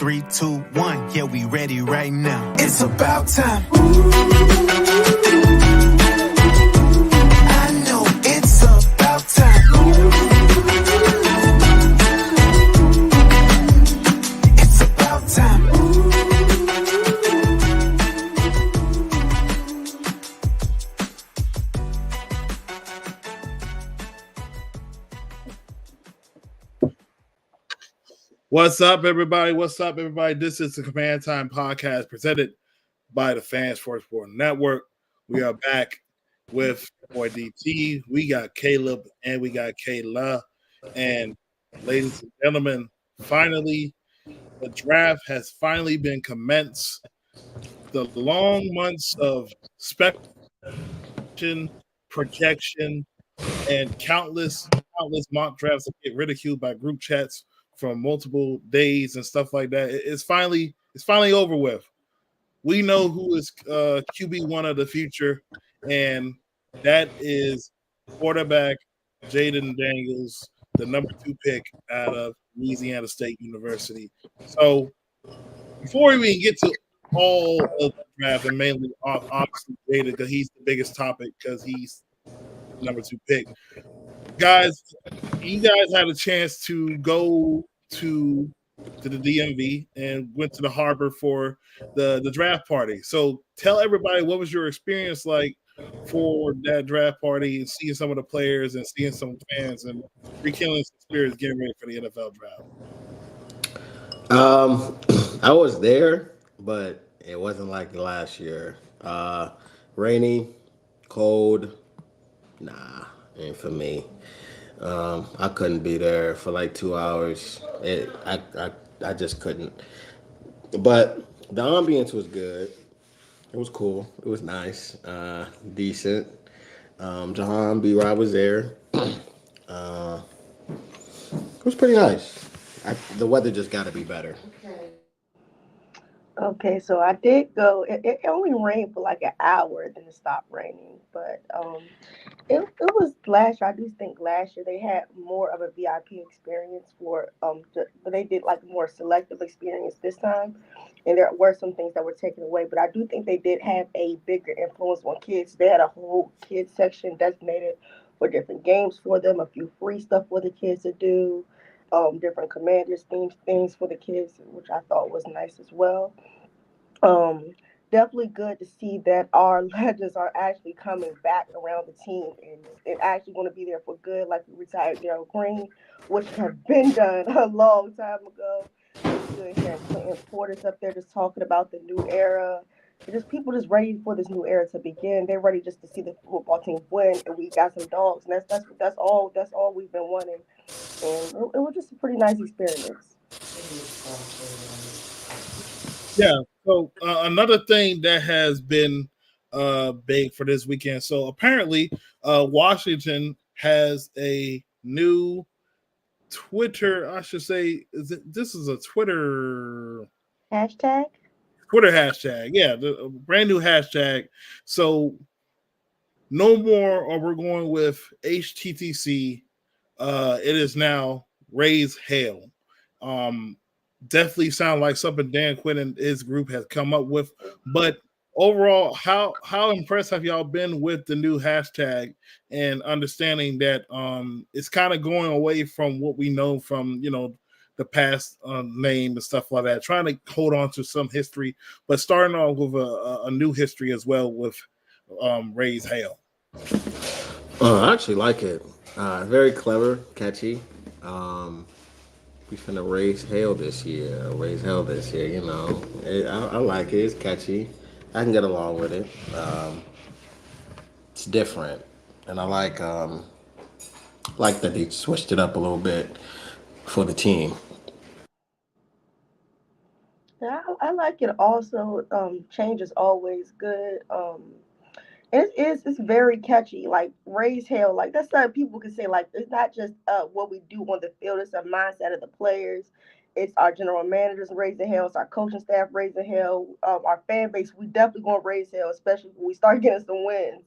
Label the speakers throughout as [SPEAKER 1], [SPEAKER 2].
[SPEAKER 1] 3, 2, 1. Yeah, we ready right now. It's about time. I know it's about time. It's about time.
[SPEAKER 2] What's up, everybody? What's up, everybody? This is the Command Time podcast presented by the Fans for Sport Network. We are back with boy DT. We got Caleb and we got Kayla. And ladies and gentlemen, finally, the draft has finally been commenced. The long months of speculation, projection, and countless mock drafts that get ridiculed by group chats from multiple days and stuff like that. It's finally over with. We know who is QB1 of the future, and that is quarterback Jaden Daniels, the number 2 pick out of Louisiana State University. So before we even get to all of the draft, and mainly obviously Jaden, because he's the biggest topic because he's the number 2 pick. Guys, you guys had a chance to go to the DMV and went to the harbor for the draft party. So tell everybody, what was your experience like for that draft party and seeing some of the players and seeing some fans and rekindling some spirits getting ready for the NFL draft?
[SPEAKER 3] I was there, but it wasn't like last year. Rainy, cold, nah, ain't for me. I couldn't be there for like 2 hours. I just couldn't. But the ambience was good. It was cool. It was nice. Decent. Jahan B. Rod was there. It was pretty nice. The weather just got to be better.
[SPEAKER 4] Okay, so I did go. It only rained for like an hour, then it stopped raining. But it was last year. I do think last year they had more of a VIP experience but they did like a more selective experience this time, and there were some things that were taken away. But I do think they did have a bigger influence on kids. They had a whole kids section designated for different games for them, a few free stuff for the kids to do, different commanders things for the kids, which I thought was nice as well. Um, Definitely good to see that our legends are actually coming back around the team and actually going to be there for good, like we retired Daryl Green, which have been done a long time ago. It's good hearing Clinton Portis up there just talking about the new era. Just people just ready for this new era to begin. They're ready just to see the football team win, and we got some dogs, and that's all we've been wanting. And it was just a pretty nice experience.
[SPEAKER 2] Yeah. So another thing that has been big for this weekend. So apparently, Washington has a new Twitter. I should say, this is a
[SPEAKER 4] Hashtag.
[SPEAKER 2] Twitter hashtag. Yeah, a brand new hashtag. So no more, or we're going with HTTC. It is now Raise Hail. Definitely sound like something Dan Quinn and his group has come up with. But overall, how impressed have y'all been with the new hashtag and understanding that it's kind of going away from what we know from the past name and stuff like that, trying to hold on to some history, but starting off with a new history as well with Raise Hail.
[SPEAKER 3] I actually like it. Very clever, catchy. We finna raise hell this year. I like it. It's catchy. I can get along with it. It's different, and I like that they switched it up a little bit for the team.
[SPEAKER 4] Yeah, I like it also. Change is always good. It's very catchy. Like raise hell. Like that's something people can say. Like it's not just what we do on the field. It's a mindset of the players. It's our general managers raising hell. It's our coaching staff raising hell. Our fan base. We definitely gonna raise hell, especially when we start getting some wins.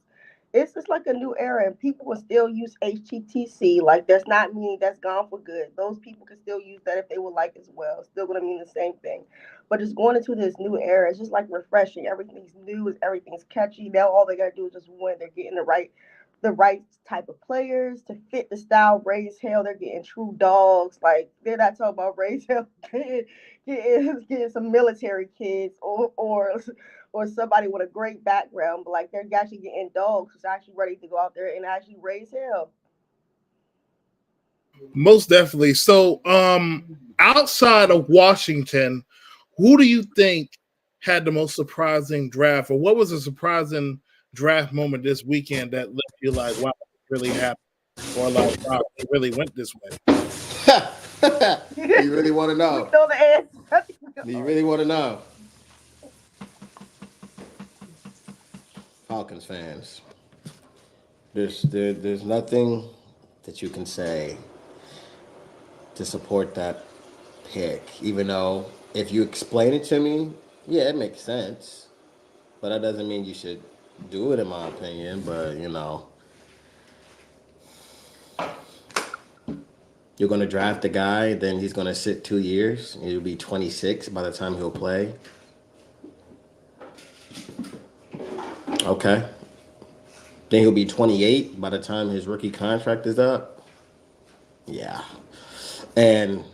[SPEAKER 4] it's just like a new era, and people will still use HTTC. Like, that's not meaning that's gone for good. Those people can still use that if they would like as well. Still going to mean the same thing. But it's going into this new era. It's just like refreshing. Everything's new. Everything's catchy. Now all they got to do is just win. They're getting the right type of players to fit the style. Raise hell, they're getting true dogs. Like, they're not talking about raise hell, getting some military kids or somebody with a great background, but like they're actually getting dogs who's actually ready to go out there and actually raise hell.
[SPEAKER 2] Most definitely. So, outside of Washington, who do you think had the most surprising draft, or what was a surprising draft moment this weekend that left you like, wow, it really happened, or like, wow, it really went this way?
[SPEAKER 3] You really want to know?
[SPEAKER 4] We know the answer.
[SPEAKER 3] Do you really want to know? Falcons fans, there's nothing that you can say to support that pick, even though if you explain it to me, yeah, it makes sense. But that doesn't mean you should do it, in my opinion. But you're going to draft a guy, then he's going to sit 2 years. He'll be 26 by the time he'll play. Okay. Then he'll be 28 by the time his rookie contract is up. Yeah. And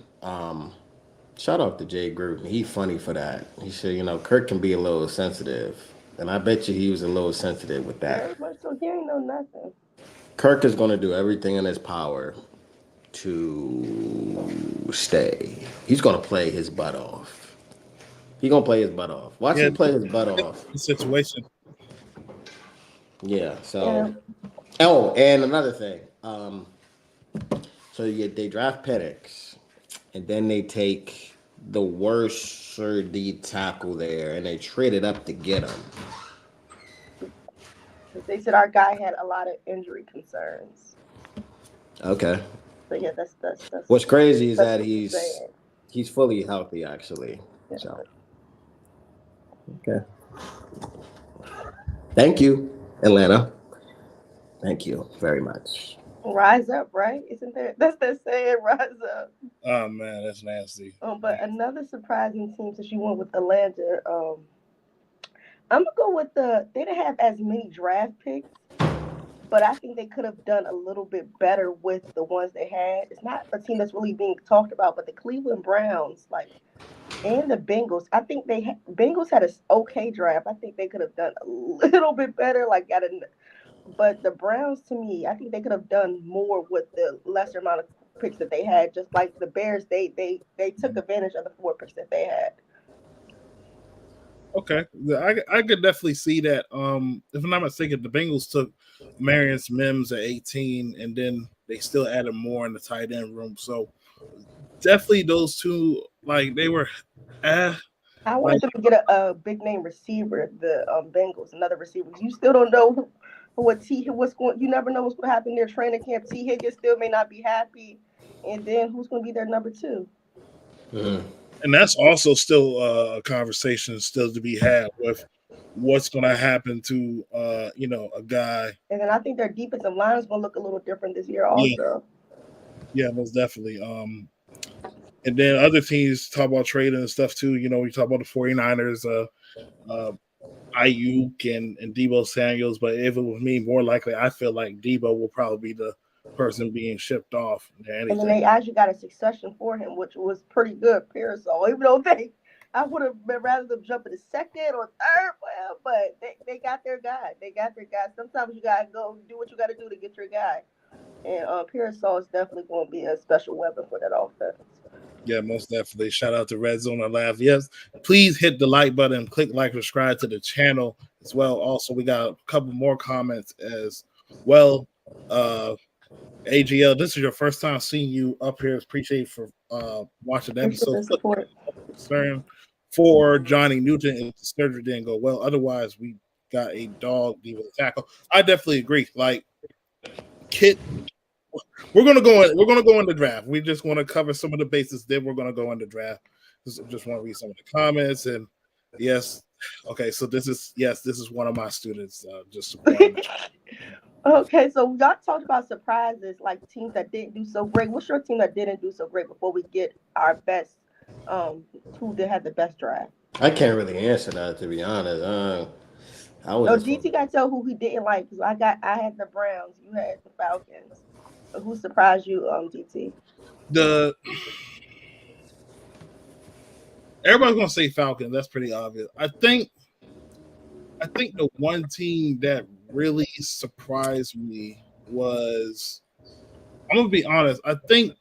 [SPEAKER 3] shout out to Jay Gruden. He funny for that. He said, Kirk can be a little sensitive. And I bet you he was a little sensitive with that.
[SPEAKER 4] Very much so. He ain't know nothing.
[SPEAKER 3] Kirk is going to do everything in his power to stay. He's going to play his butt off. He's going to play his butt off. Watch him play his butt off.
[SPEAKER 2] Situation.
[SPEAKER 3] Yeah, so. Yeah. Oh, and another thing. So they draft Penix, and then they take the worst D tackle there, and they traded up to get him.
[SPEAKER 4] They said our guy had a lot of injury concerns.
[SPEAKER 3] Okay.
[SPEAKER 4] So yeah, that's
[SPEAKER 3] what's crazy is that he's fully healthy, actually. Yeah. So. Okay. Thank you, Atlanta. Thank you very much.
[SPEAKER 4] Rise up, right? Isn't that's the saying, rise up?
[SPEAKER 2] Oh man, that's nasty.
[SPEAKER 4] But another surprising team, since you went with Atlanta, I'm gonna go with they didn't have as many draft picks, but I think they could have done a little bit better with the ones they had. It's not a team that's really being talked about, but the Cleveland Browns, and the Bengals, I think Bengals had an okay draft. I think they could have done a little bit better, but the Browns, to me, I think they could have done more with the lesser amount of picks that they had. Just like the Bears, they took advantage of the 4 picks that they had.
[SPEAKER 2] Okay, I could definitely see that. If I'm not mistaken, the Bengals took Marion Mims at 18, and then they still added more in the tight end room. So definitely those two, they were.
[SPEAKER 4] I wanted them to get a big name receiver, the Bengals, another receiver. You still don't know you never know what's going to happen in their training camp. T. Higgins still may not be happy, and then who's going to be their number 2?
[SPEAKER 3] Mm-hmm.
[SPEAKER 2] And that's also still a conversation still to be had with what's going to happen to a guy.
[SPEAKER 4] And then I think their defensive line is going to look a little different this year also.
[SPEAKER 2] Yeah, most definitely. And then other teams talk about trading and stuff too. We talk about the 49ers, Ayuk and Deebo Samuels, but if it was me, more likely, I feel like Deebo will probably be the person being shipped off.
[SPEAKER 4] And then they actually got a succession for him, which was pretty good, Pearsall. Even though I would have rather them jump in the second or third, but they got their guy. They got their guy. Sometimes you got to go do what you got to do to get your guy. And Pearsall is definitely going to be a special weapon for that offense.
[SPEAKER 2] Yeah, most definitely. Shout out to Red Zone Live. Yes, please hit the like button, click like, subscribe to the channel as well. Also, we got a couple more comments as well. AGL, this is your first time seeing you up here. Appreciate you for watching the episode. Concern for Johnny Newton if the surgery didn't go well. Otherwise, we got a dog with a tackle. I definitely agree. Kit. We're gonna go in the draft. We just want to cover some of the bases. Then we're gonna go in the draft. Just want to read some of the comments. And yes, Okay, so this is one of my students. Just to put on.
[SPEAKER 4] Okay, so y'all talked about surprises, like teams that didn't do so great. What's your team that didn't do so great before we get our best, who did have the best draft?
[SPEAKER 3] I can't really answer that to be honest. I was
[SPEAKER 4] Oh,
[SPEAKER 3] just
[SPEAKER 4] DT got to tell who he didn't like. 'Cause I had the Browns, you had the Falcons. So who surprised you, DT?
[SPEAKER 2] The Everybody's gonna say Falcons. That's pretty obvious. I think the one team that really surprised me was, I'm gonna be honest. I think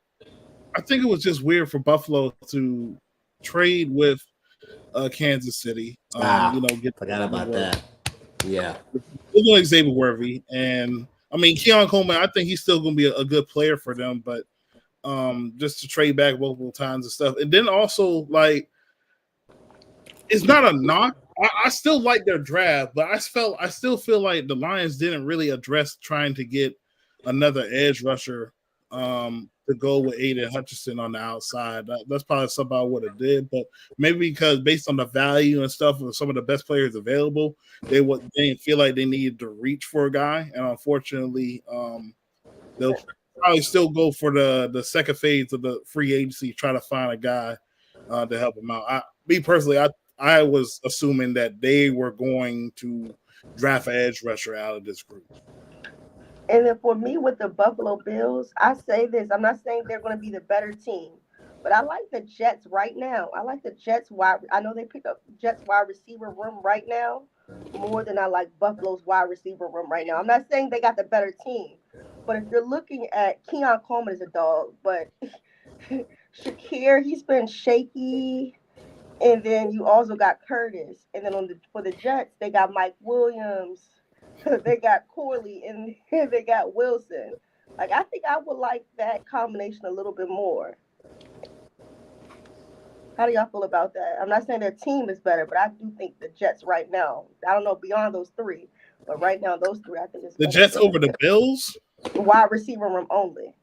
[SPEAKER 2] it was just weird for Buffalo to trade with Kansas City. Get
[SPEAKER 3] forgot about that. Yeah.
[SPEAKER 2] like Xavier Worthy, and I mean Keon Coleman. I think he's still gonna be a good player for them, but just to trade back multiple times and stuff, and then also like it's not a knock. I still like their draft, but I still feel like the Lions didn't really address trying to get another edge rusher to go with Aiden Hutchinson on the outside. That's probably something I would have did, but maybe because based on the value and stuff of some of the best players available, they didn't feel like they needed to reach for a guy, and unfortunately, they'll probably still go for the second phase of the free agency, try to find a guy to help them out. Me personally, I was assuming that they were going to draft an edge rusher out of this group.
[SPEAKER 4] And then for me with the Buffalo Bills, I say this. I'm not saying they're going to be the better team, but I like the Jets right now. I like the Jets wide. I know they pick up Jets wide receiver room right now more than I like Buffalo's wide receiver room right now. I'm not saying they got the better team, but if you're looking at Keon Coleman is a dog, but Shakir, he's been shaky. And then you also got Curtis. And then for the Jets, they got Mike Williams, they got Corley, and they got Wilson. Like I think I would like that combination a little bit more. How do y'all feel about that? I'm not saying their team is better, but I do think the Jets right now. I don't know beyond those three, but right now those three I think is
[SPEAKER 2] The
[SPEAKER 4] better
[SPEAKER 2] Jets over the Bills?
[SPEAKER 4] wide receiver room only.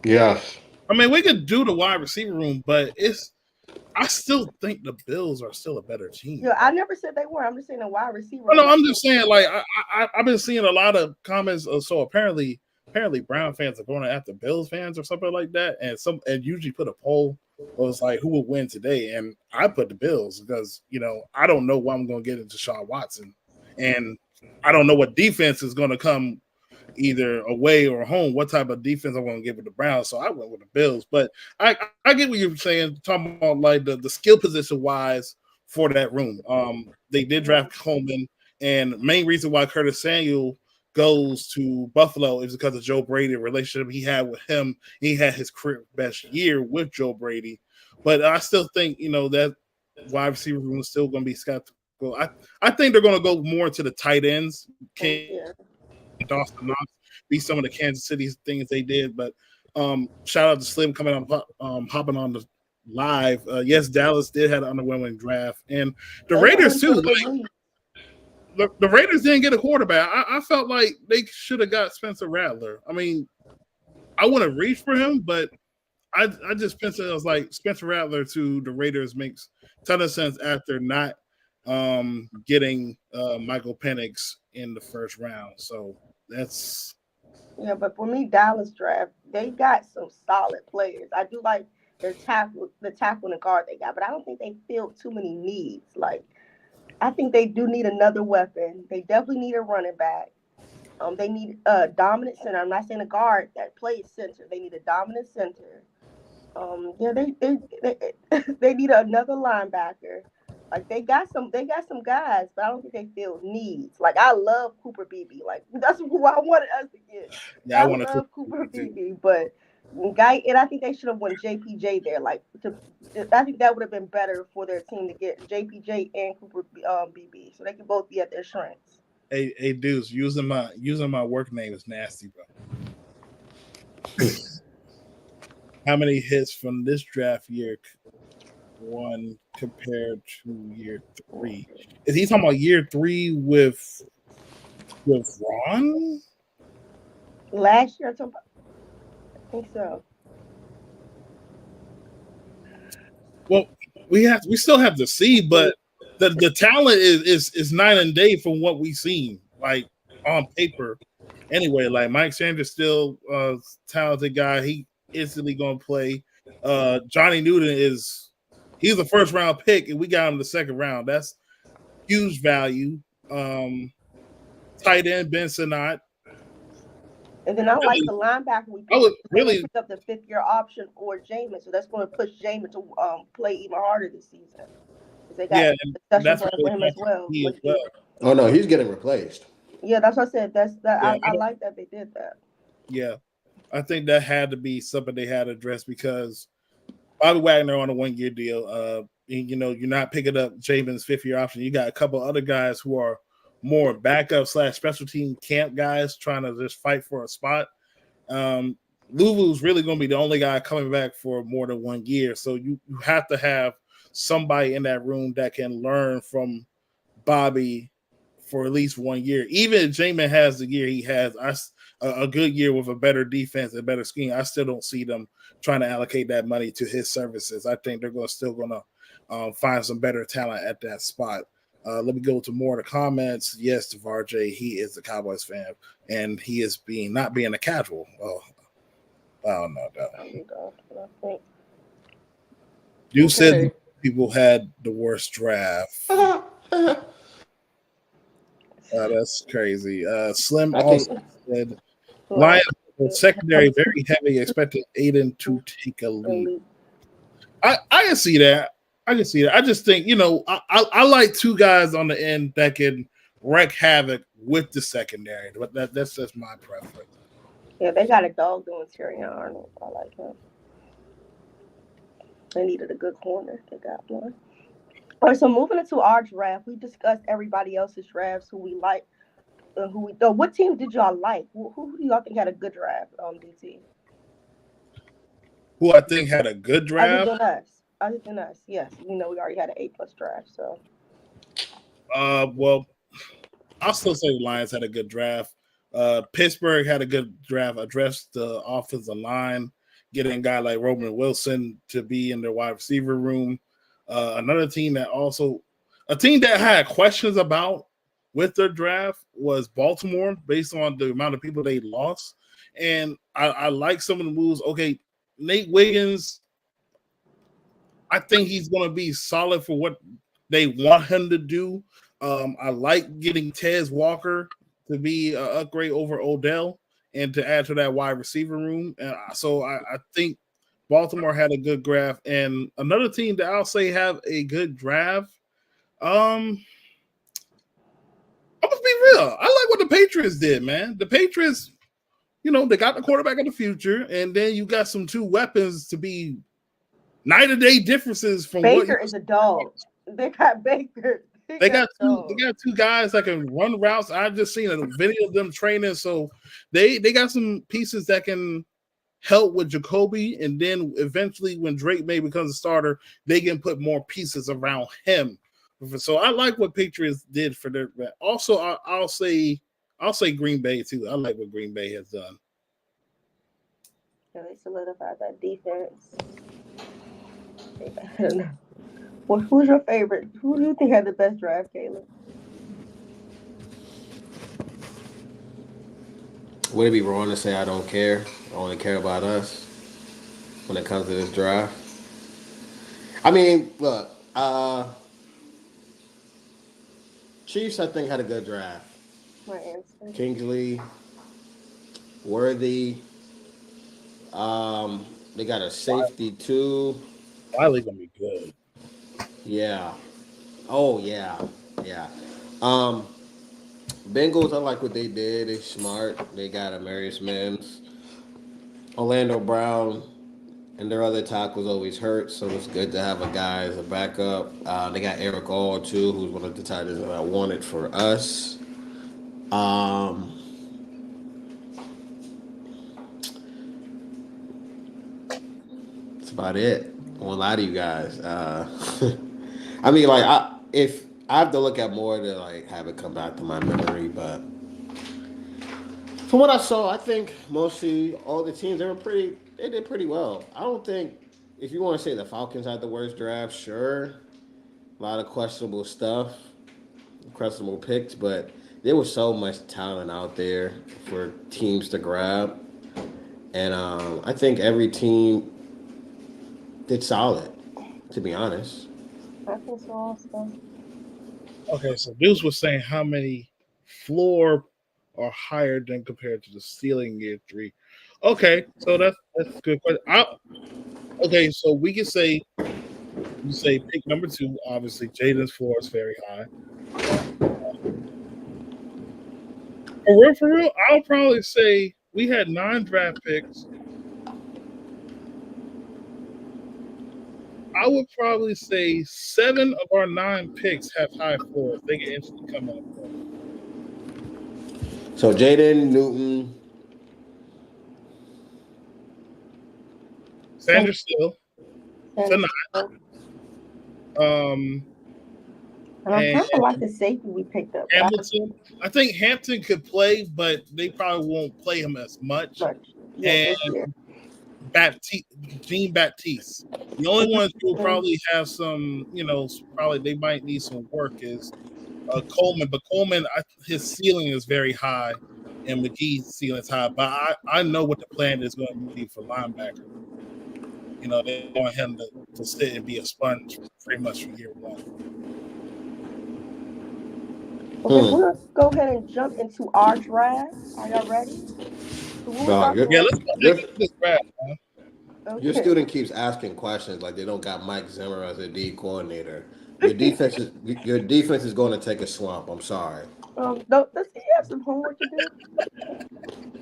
[SPEAKER 3] Yes.
[SPEAKER 2] I mean, we could do the wide receiver room, but I still think the Bills are still a better team.
[SPEAKER 4] Yeah, I never said they were. I'm just saying the wide receiver.
[SPEAKER 2] No, I'm just saying, like, I've been seeing a lot of comments. So apparently Brown fans are going after Bills fans or something like that, and usually put a poll. It was like who would win today, and I put the Bills because I don't know what I'm going to get into Deshaun Watson, and I don't know what defense is going to come either away or home. What type of defense I'm going to give with the Browns? So I went with the Bills, but I get what you're saying, talking about like the skill position wise for that room. They did draft Coleman, and main reason why Curtis Samuel goes to Buffalo is because of Joe Brady, the relationship he had with him. He had his career best year with Joe Brady, but I still think that wide receiver room is still going to be skeptical. I think they're going to go more to the tight ends. Dawson Knox be some of the Kansas City things they did, but shout out to Slim coming on, hopping on the live. Yes, Dallas did have an underwhelming draft, and the Raiders too. The Raiders didn't get a quarterback. I felt like they should have got Spencer Rattler. I mean, I wouldn't reach for him, but I just penciled it was like Spencer Rattler to the Raiders makes a ton of sense after not getting Michael Penix in the first round. So that's
[SPEAKER 4] but for me, Dallas draft, they got some solid players. I do like the tackle and the guard they got, but I don't think they filled too many needs. Like I think they do need another weapon. They definitely need a running back. They need a dominant center. I'm not saying a guard that plays center. They need a dominant center. They they need another linebacker. Like they got some guys, but I don't think they feel needs. Like I love Cooper Beebe. Like that's who I wanted us to get.
[SPEAKER 2] Yeah, I
[SPEAKER 4] love Cooper Beebe, but and I think they should have won JPJ there. I think that would have been better for their team to get JPJ and Cooper Beebe, so they can both be at their strengths.
[SPEAKER 2] Hey, dudes, using my work name is nasty, bro. How many hits from this draft year? One compared to year 3. Is he talking about year 3 with Ron?
[SPEAKER 4] Last year, I think so.
[SPEAKER 2] Well, we still have to see, but the talent is night and day from what we've seen, like on paper. Anyway, like Mike Sanders still talented guy. He instantly gonna play. Johnny Newton he's a first round pick, and we got him the second round. That's huge value. Tight end Ben Sinnott.
[SPEAKER 4] And then I like the linebacker we
[SPEAKER 2] I would really
[SPEAKER 4] pick up the 5th-year option for Jamin, so that's going to push Jamin to play even harder this season. They got
[SPEAKER 2] that's
[SPEAKER 4] for him as well.
[SPEAKER 3] Oh no, he's getting replaced.
[SPEAKER 4] Yeah, that's what I said. I like that they did that.
[SPEAKER 2] Yeah, I think that had to be something they had to address because Bobby Wagner on a 1-year deal. You know, you're not picking up Jamin's 5th-year option. You got a couple other guys who are more backup / special team camp guys trying to just fight for a spot. Lulu's really going to be the only guy coming back for more than 1 year. So you have to have somebody in that room that can learn from Bobby for at least 1 year. Even if Jamin has the year he has, a good year with a better defense and better scheme, I still don't see them trying to allocate that money to his services. I think they're still going to find some better talent at that spot. Let me go to more of the comments. Yes, TaVarJ, he is a Cowboys fan, and he is not being a casual. Oh, I don't know. You said people had the worst draft. That's crazy. Slim also said Lions secondary very heavy, expected Aiden to take a lead. I can see that. I just think, you know, I like 2 guys on the end that can wreak havoc with the secondary, but that's just my preference.
[SPEAKER 4] Yeah, they got a dog doing Terry Arnold. I like him. They needed a good corner. They got one. All right, so moving into our draft, we discussed everybody else's drafts, who we like, what team did y'all like? Who do y'all think had a good draft on DT?
[SPEAKER 2] Who I think had a good draft?
[SPEAKER 4] Other than us, yes. You know, we already had an A+ draft, so.
[SPEAKER 2] Well, I'll still say the Lions had a good draft. Pittsburgh had a good draft, addressed the offensive line, getting a guy like Roman Wilson to be in their wide receiver room. Another team that I had questions about with their draft was Baltimore, based on the amount of people they lost. And I like some of the moves. Okay, Nate Wiggins, I think he's going to be solid for what they want him to do. I like getting Tez Walker to be an upgrade over Odell and to add to that wide receiver room. And so I think Baltimore had a good draft. And another team that I'll say have a good draft, I'm going to be real. I like what the Patriots did, man. The Patriots, you know, they got the quarterback of the future, and then you got some 2 weapons to be night and day differences from
[SPEAKER 4] Baker is a dog. They got Baker.
[SPEAKER 2] They got 2 guys that can run routes. I've just seen a video of them training, so they got some pieces that can help with Jacoby, and then eventually when Drake May becomes a starter, they can put more pieces around him. So I like what Patriots did for their. Also, I'll say Green Bay too. I like what Green Bay has done.
[SPEAKER 4] Yeah, they solidified that defense. I don't know. Well, who's your favorite? Who do you think had the best draft, Caleb?
[SPEAKER 3] Would it be wrong to say I don't care? I only care about us when it comes to this draft. I mean, look, Chiefs, I think, had a good draft.
[SPEAKER 4] My answer.
[SPEAKER 3] Kingsley, Worthy. They got a safety too.
[SPEAKER 2] Wiley gonna be good.
[SPEAKER 3] Yeah. Oh yeah. Bengals, I like what they did. They're smart. They got Amarius Mims. Orlando Brown and their other tackles always hurt, so it's good to have a guy as a backup. They got Eric All too, who's one of the tight ends that I wanted for us. That's about it. I won't lie to you guys. I mean, like, if I have to look at more to like have it come back to my memory, but from what I saw, I think mostly all the teams they did pretty well. I don't think, if you want to say the Falcons had the worst draft, sure, lot of questionable picks, but there was so much talent out there for teams to grab, and I think every team did solid. To be honest,
[SPEAKER 4] I think so also.
[SPEAKER 2] Okay, so Deuce was saying how many floor are higher than compared to the ceiling year three. Okay, so that's a good question. Okay, so we can say you say pick number two. Obviously, Jaden's floor is very high.
[SPEAKER 4] Yeah.
[SPEAKER 2] For real, I'll probably say we had 9 draft picks. I would probably say 7 of our 9 picks have high floors. They can instantly come in.
[SPEAKER 3] so Jaden Newton,
[SPEAKER 2] Sandra Steele
[SPEAKER 4] And,
[SPEAKER 2] tonight. Um,
[SPEAKER 4] and I
[SPEAKER 2] and
[SPEAKER 4] kind of like the safety we picked up last
[SPEAKER 2] Hamilton. I think Hampton could play, but they probably won't play him as much.
[SPEAKER 4] much. Yeah,
[SPEAKER 2] And
[SPEAKER 4] this year.
[SPEAKER 2] Baptiste, Jean Baptiste. The only ones who will probably have some, probably they might need some work is Coleman. But Coleman, his ceiling is very high, and McGee's ceiling is high. But I know what the plan is going to be for linebacker. They want him to sit and be a sponge pretty much from year one.
[SPEAKER 4] Okay, we're gonna go ahead and jump into our draft. Are y'all ready? So what was our
[SPEAKER 2] Yeah, let's
[SPEAKER 3] your,
[SPEAKER 2] go this draft, man.
[SPEAKER 3] your
[SPEAKER 4] Okay.
[SPEAKER 3] student keeps asking questions like they don't got Mike Zimmer as a D coordinator. Your defense is going to take a swamp. I'm sorry.
[SPEAKER 4] No, does he have some homework to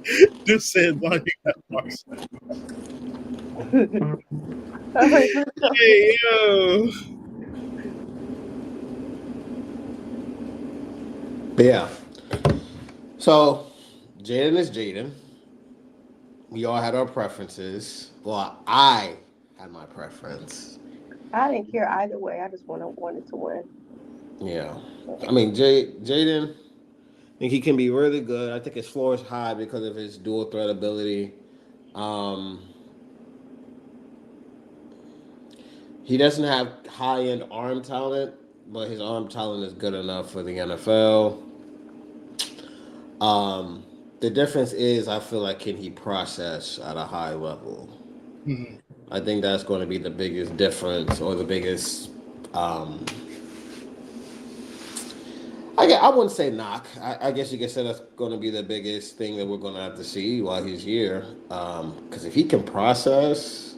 [SPEAKER 4] do?
[SPEAKER 2] Just said like you got Marcel.
[SPEAKER 4] All right, let's go.
[SPEAKER 2] Hey yo.
[SPEAKER 3] But yeah. So Jaden is Jaden. We all had our preferences. Well, I had my preference.
[SPEAKER 4] I didn't care either way. I just wanted to win.
[SPEAKER 3] Yeah. I mean, Jaden, I think he can be really good. I think his floor is high because of his dual threat ability. Um, he doesn't have high end arm talent, but his arm talent is good enough for the NFL. The difference is, I feel like, can he process at a high level?
[SPEAKER 2] Mhm.
[SPEAKER 3] I think that's going to be the biggest difference, or the biggest. I wouldn't say knock. I guess you could say that's going to be the biggest thing that we're going to have to see while he's here. Because if he can process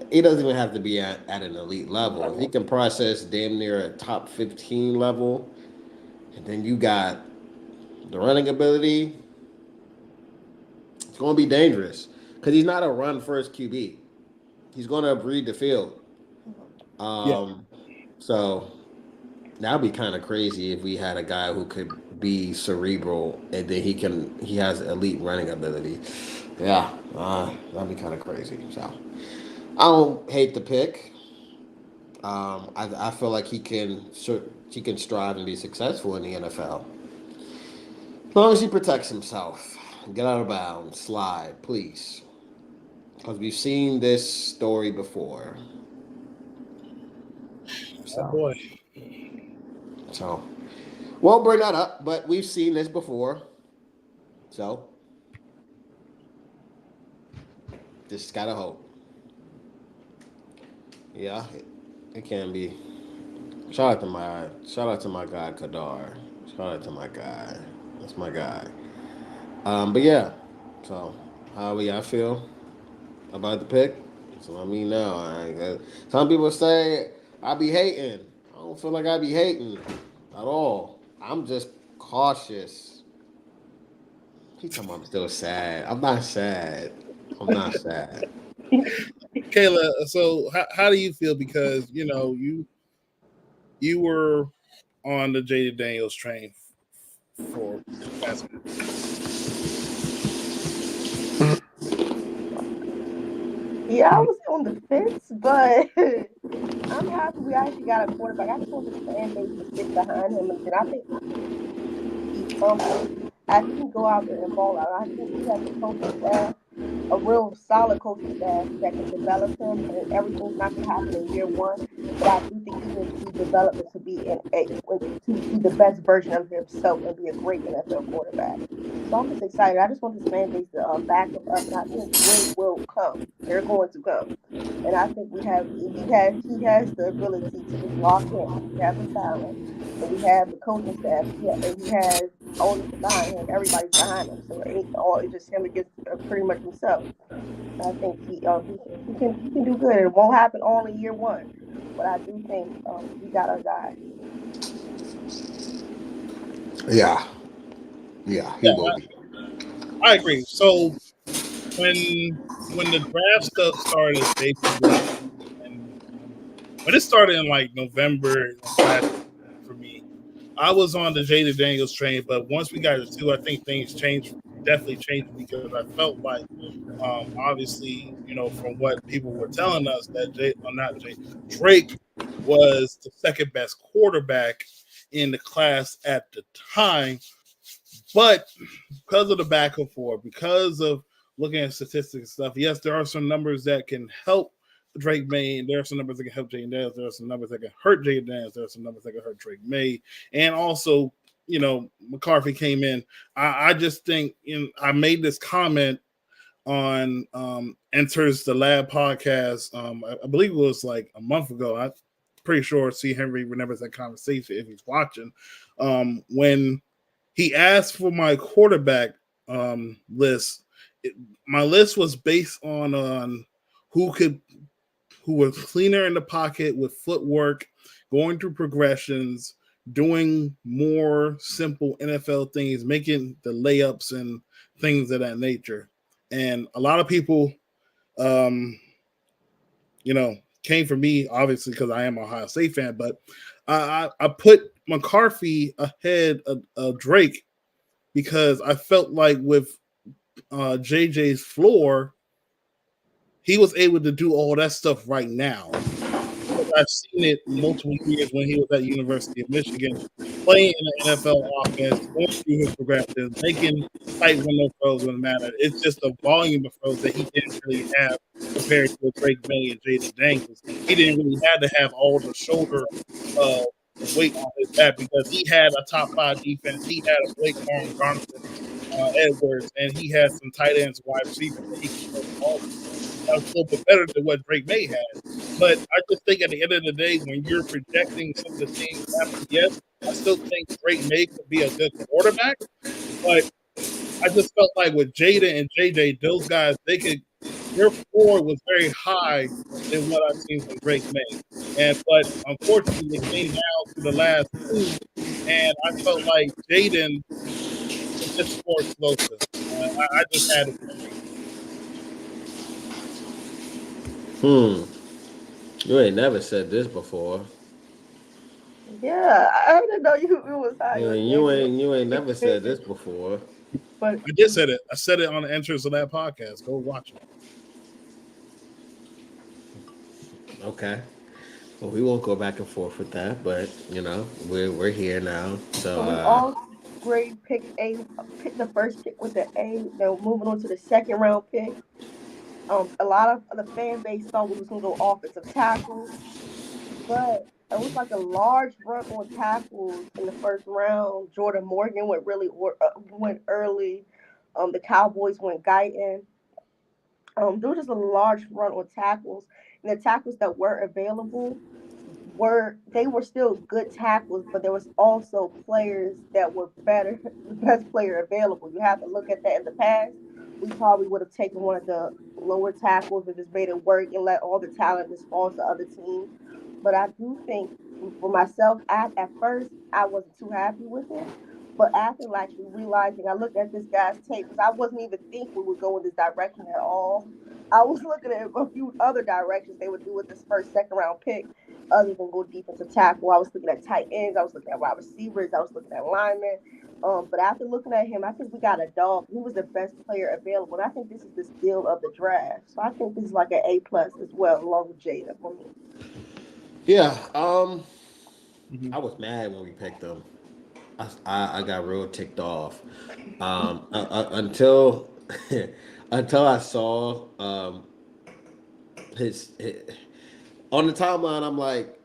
[SPEAKER 3] he doesn't even have to be at an elite level. If he can process damn near a top 15 level, and then you got the running ability, it's going to be dangerous. Because he's not a run first QB. He's going to read the field.
[SPEAKER 2] Yeah.
[SPEAKER 3] So that'd be kind of crazy if we had a guy who could be cerebral and then he has elite running ability. Yeah, that'd be kind of crazy. So I don't hate the pick. I feel like he can strive and be successful in the NFL as long as he protects himself. Get out of bounds, slide, please, because we've seen this story before.
[SPEAKER 2] Oh boy.
[SPEAKER 3] So, won't bring that up, but we've seen this before. So, just gotta hope. Yeah, it can be. Shout out to my guy Kadar. Shout out to my guy. That's my guy. But yeah. So, how y'all feel about the pick? So let me know. Some people say I be hating. I don't feel like I be hating at all. I'm just cautious. He talking about I'm still sad. I'm not sad. I'm not sad.
[SPEAKER 2] Kayla, so how do you feel? Because you were on the Jaden Daniels train for past.
[SPEAKER 4] Yeah, I was on the fence, but I'm happy we actually got a quarterback. I just want this fan base to stick behind him, and I think he's something. He can go out there and ball out. I think he has a coaching staff a real solid coaching staff that can develop him, and everything's not going to happen in year one. But I do think he can be developed to be to be the best version of himself and be a great NFL quarterback. So I'm just excited. I just want this fan base to back him up, and I think wins will come. They're going to come, and I think he has the ability to just lock in. We have the talent, and we have the coaching staff, and he has ownership behind him. Everybody's behind him. So it's just him against pretty much himself. I think he can do good. It won't happen all in year one, but I do think we got our guy.
[SPEAKER 3] Yeah, yeah, he
[SPEAKER 2] Yeah,
[SPEAKER 3] will be.
[SPEAKER 2] I agree. So when the draft stuff started, basically, and when it started in like November last for me, I was on the Jada Daniels train, but once we got to two, I think things changed, definitely changed because I felt like, obviously, from what people were telling us that not Jay, Drake was the second best quarterback in the class at the time, but because of the back and forth, because of looking at statistics and stuff, yes, there are some numbers that can help Drake May, and there are some numbers that can help Jaden Daniels. There are some numbers that can hurt Jaden Daniels. There are some numbers that can hurt Drake May. And also, McCarthy came in. I just think I made this comment on Enters the Lab podcast. I believe it was like a month ago. I'm pretty sure C. Henry remembers that conversation if he's watching. When he asked for my quarterback list. My list was based on who could who was cleaner in the pocket with footwork, going through progressions, doing more simple NFL things, making the layups and things of that nature. And a lot of people, um, came for me, obviously, because I am a Ohio State fan, but I put McCarthy ahead of Drake because I felt like with JJ's floor, he was able to do all that stuff right now. I've seen it multiple years when he was at University of Michigan, playing in the NFL offense, going through his progressions, making tight window throws when it mattered. It's just the volume of throws that he didn't really have compared to Drake May and Jaden Daniels. He didn't really have to have all the shoulder uh, weight on his back because he had a top five defense. He had a Blake Jonathan Edwards, and he had some tight ends, wide receivers that he could throw the ball to. That was a little bit better than what Drake May had. But I just think at the end of the day, when you're projecting some of the things happen, yes, I still think Drake May could be a good quarterback. But I just felt like with Jada and JJ, those guys, their floor was very high than what I've seen from Drake May. But unfortunately, it came down to the last two, and I felt like Jaden was just more explosive. I just had it.
[SPEAKER 3] You ain't never said this before.
[SPEAKER 4] Yeah, I didn't know you it was high
[SPEAKER 3] Yeah,
[SPEAKER 4] on
[SPEAKER 3] you ain't never said
[SPEAKER 4] JJ.
[SPEAKER 3] this before.
[SPEAKER 4] But
[SPEAKER 2] I did say it. I said it on the entrance of that podcast. Go watch it.
[SPEAKER 3] Okay. Well, we won't go back and forth with that, but we're here now. So
[SPEAKER 4] so we all grade pick the first pick with the A. Then moving on to the second round pick. A lot of the fan base thought we was gonna go offensive tackle, but it was like a large run on tackles in the first round. Jordan Morgan went early. The Cowboys went Guyton. There was just a large run on tackles, and the tackles that were available were still good tackles, but there was also players that were better, the best player available. You have to look at that in the past. We probably would have taken one of the lower tackles and just made it work and let all the talent just fall to other teams. But I do think for myself, at first I wasn't too happy with it. But after actually realizing, I looked at this guy's tape because I wasn't even think we would go in this direction at all. I was looking at a few other directions they would do with this first, second round pick other than go defensive tackle. I was looking at tight ends. I was looking at wide receivers. I was looking at linemen. But after looking at him, I think we got a dog. He was the best player available. And I think this is the steal of the draft. So I think this is like an A plus as well, along with Jada for me.
[SPEAKER 3] yeah,
[SPEAKER 2] Mm-hmm.
[SPEAKER 3] I was mad when we picked them. I got real ticked off. Until until I saw his on the timeline. I'm like,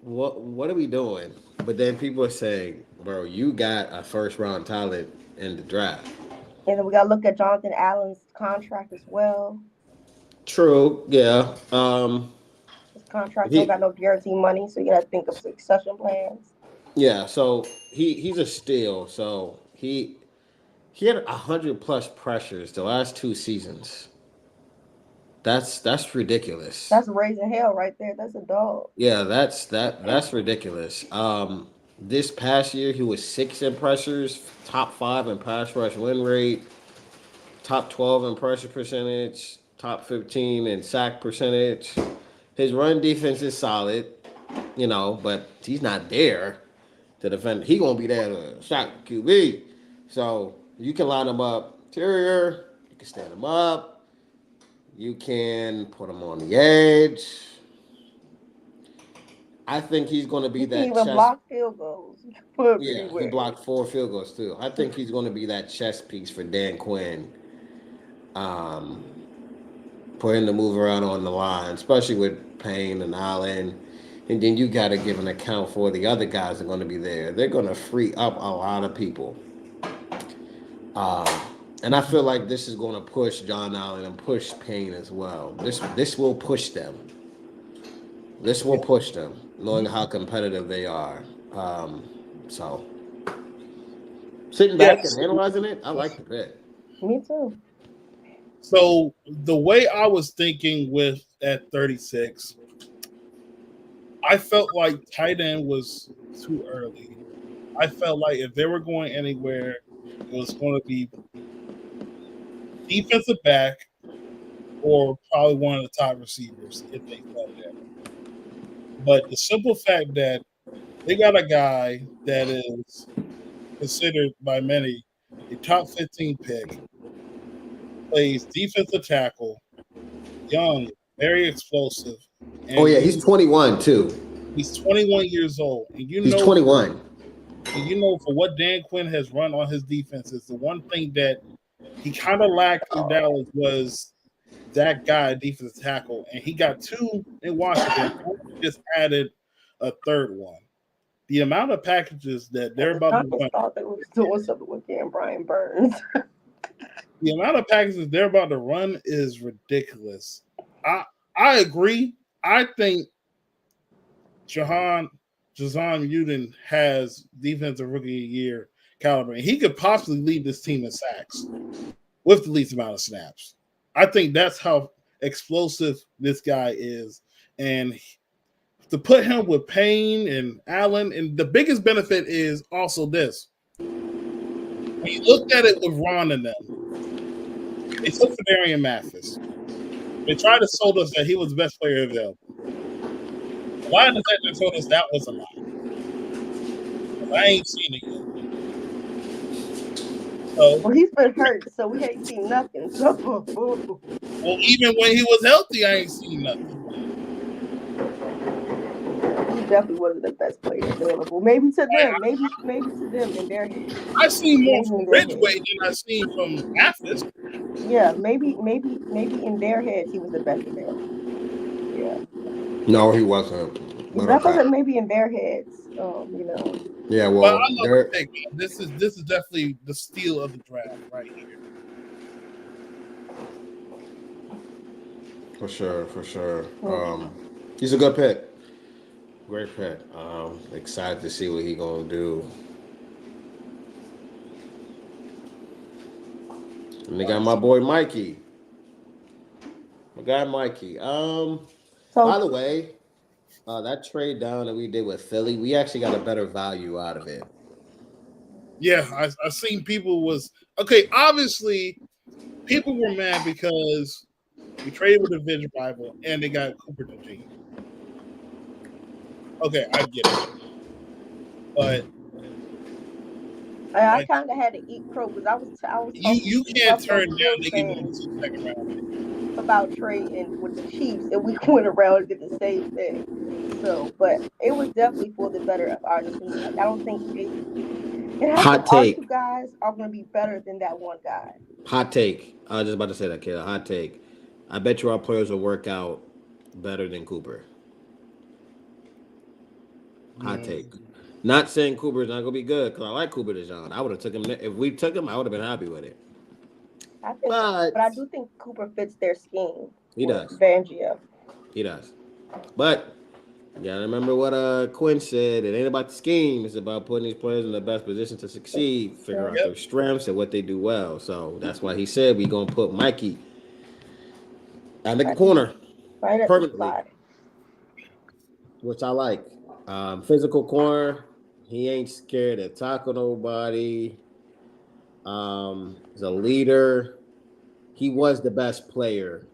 [SPEAKER 3] what are we doing? But then people are saying, bro, you got a first round talent in the draft.
[SPEAKER 4] And then we got to look at Jonathan Allen's contract as well.
[SPEAKER 3] True, yeah.
[SPEAKER 4] His contract don't
[SPEAKER 3] He
[SPEAKER 4] got no guarantee money, so you got to think of succession plans.
[SPEAKER 3] yeah. So he's a steal. So he had 100 plus pressures the last 2 seasons. That's ridiculous.
[SPEAKER 4] That's raising hell right there. That's a dog.
[SPEAKER 3] Yeah, that's ridiculous. This past year he was six in pressures, top five in pass rush win rate, top 12 in pressure percentage, top 15 in sack percentage. His run defense is solid, but he's not there to defend. He gonna be there to sack QB. So you can line him up interior. You can stand him up. You can put him on the edge. I think he's going to be
[SPEAKER 4] You can
[SPEAKER 3] that
[SPEAKER 4] even
[SPEAKER 3] chess.
[SPEAKER 4] block field goals. You can put him
[SPEAKER 3] Yeah, he
[SPEAKER 4] anywhere.
[SPEAKER 3] blocked 4 field goals too. I think he's going to be that chess piece for Dan Quinn, um, for him to move around on the line, especially with Payne and Allen. And then you got to give an account for the other guys that are going to be there. They're going to free up a lot of people. Um, and I feel like this is going to push John Allen and push Payne as well. This will push them. This will push them, knowing how competitive they are. So, sitting back and analyzing it, I like the pick.
[SPEAKER 4] Me too.
[SPEAKER 2] So the way I was thinking with at 36, I felt like tight end was too early. I felt like if they were going anywhere, it was going to be defensive back or probably one of the top receivers if they fell there. But the simple fact that they got a guy that is considered by many a top 15 pick, plays defensive tackle, young, very explosive. And
[SPEAKER 3] Oh yeah, he's 21 too.
[SPEAKER 2] he's 21 years old. And
[SPEAKER 3] He's 21.
[SPEAKER 2] For what Dan Quinn has run on his defenses, the one thing that he kind of lacked in Dallas was that guy, defensive tackle. And he got two in Washington. Just added a third one. The amount of packages that they're about to run.
[SPEAKER 4] thought they were doing something with Brian Burns.
[SPEAKER 2] The amount of packages they're about to run is ridiculous. I agree. I think Jahan Uden has defensive rookie of the year caliber, and he could possibly lead this team in sacks with the least amount of snaps. I think that's how explosive this guy is, and to put him with Payne and Allen, and the biggest benefit is also this. When you looked at it with Ron and them, they took Fedarian Mathis. They tried to sold us that he was the best player available. A lot of the detectives told us that was a lie. I ain't seen it yet. So,
[SPEAKER 4] well, he's been hurt, so we ain't seen nothing. So,
[SPEAKER 2] well, even when he was healthy, I ain't seen nothing.
[SPEAKER 4] he definitely wasn't the best player available. Maybe to them, maybe to them in their head.
[SPEAKER 2] I seen more from Ridgeway than I seen from Mathis.
[SPEAKER 4] Yeah, maybe in their heads he was the best available. Yeah.
[SPEAKER 3] No, he wasn't.
[SPEAKER 4] That wasn't maybe in their heads.
[SPEAKER 3] Yeah, well,
[SPEAKER 2] but I love the pick. This is definitely the steal of the draft right here.
[SPEAKER 3] For sure. He's a good pick. Great pick. Excited to see what he gonna do. And they got my boy Mikey. My guy Mikey. By the way, that trade down that we did with Philly, we actually got a better value out of it.
[SPEAKER 2] Yeah, I seen people was okay. Obviously, people were mad because we traded with a division rival and they got Cooper DeJean. Okay, I get it, but
[SPEAKER 4] I kind of had to eat crow because I was.
[SPEAKER 2] You can't turn down the second round
[SPEAKER 4] about trading with the Chiefs, and we went around and did the same thing. So, but it was definitely for the better of our team. Like, I don't think our two guys are going to be better than that one guy.
[SPEAKER 3] Hot take. I was just about to say that, kid. A hot take. I bet you our players will work out better than Cooper. Hot
[SPEAKER 2] Mm,
[SPEAKER 3] take. Not saying Cooper's not gonna be good because I like Cooper DeJean. I would have took him if we took him. I would have been happy with it.
[SPEAKER 4] I think,
[SPEAKER 3] But
[SPEAKER 4] but I do think Cooper fits their scheme
[SPEAKER 3] he
[SPEAKER 4] for
[SPEAKER 3] does.
[SPEAKER 4] Fangio.
[SPEAKER 3] He does. But you gotta remember what Quinn said. It ain't about the scheme. It's about putting these players in the best position to succeed, figure out
[SPEAKER 2] yep.
[SPEAKER 3] their strengths and what they do well. So that's why he said we gonna put Mikey at the
[SPEAKER 4] Right,
[SPEAKER 3] corner
[SPEAKER 4] right at the
[SPEAKER 3] permanently,
[SPEAKER 4] spot.
[SPEAKER 3] which I like. Physical corner. He ain't scared to tackle nobody. He's a leader. He was the best player.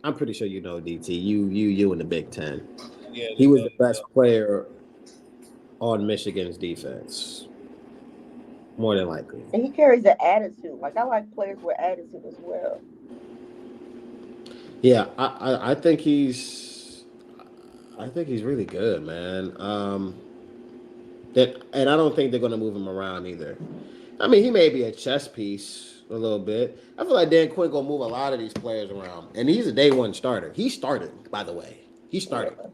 [SPEAKER 3] I'm pretty sure you know DT. You in the Big Ten.
[SPEAKER 2] Yeah,
[SPEAKER 3] He was the best player on Michigan's defense, more than likely.
[SPEAKER 4] And he carries the attitude. Like I like players with attitude as well.
[SPEAKER 3] Yeah, I think he's really good, man. And I don't think they're gonna move him around either. I mean, he may be a chess piece a little bit. I feel like Dan Quinn gonna move a lot of these players around, and he's a day one starter. He started, by the way. He started.
[SPEAKER 4] Yeah.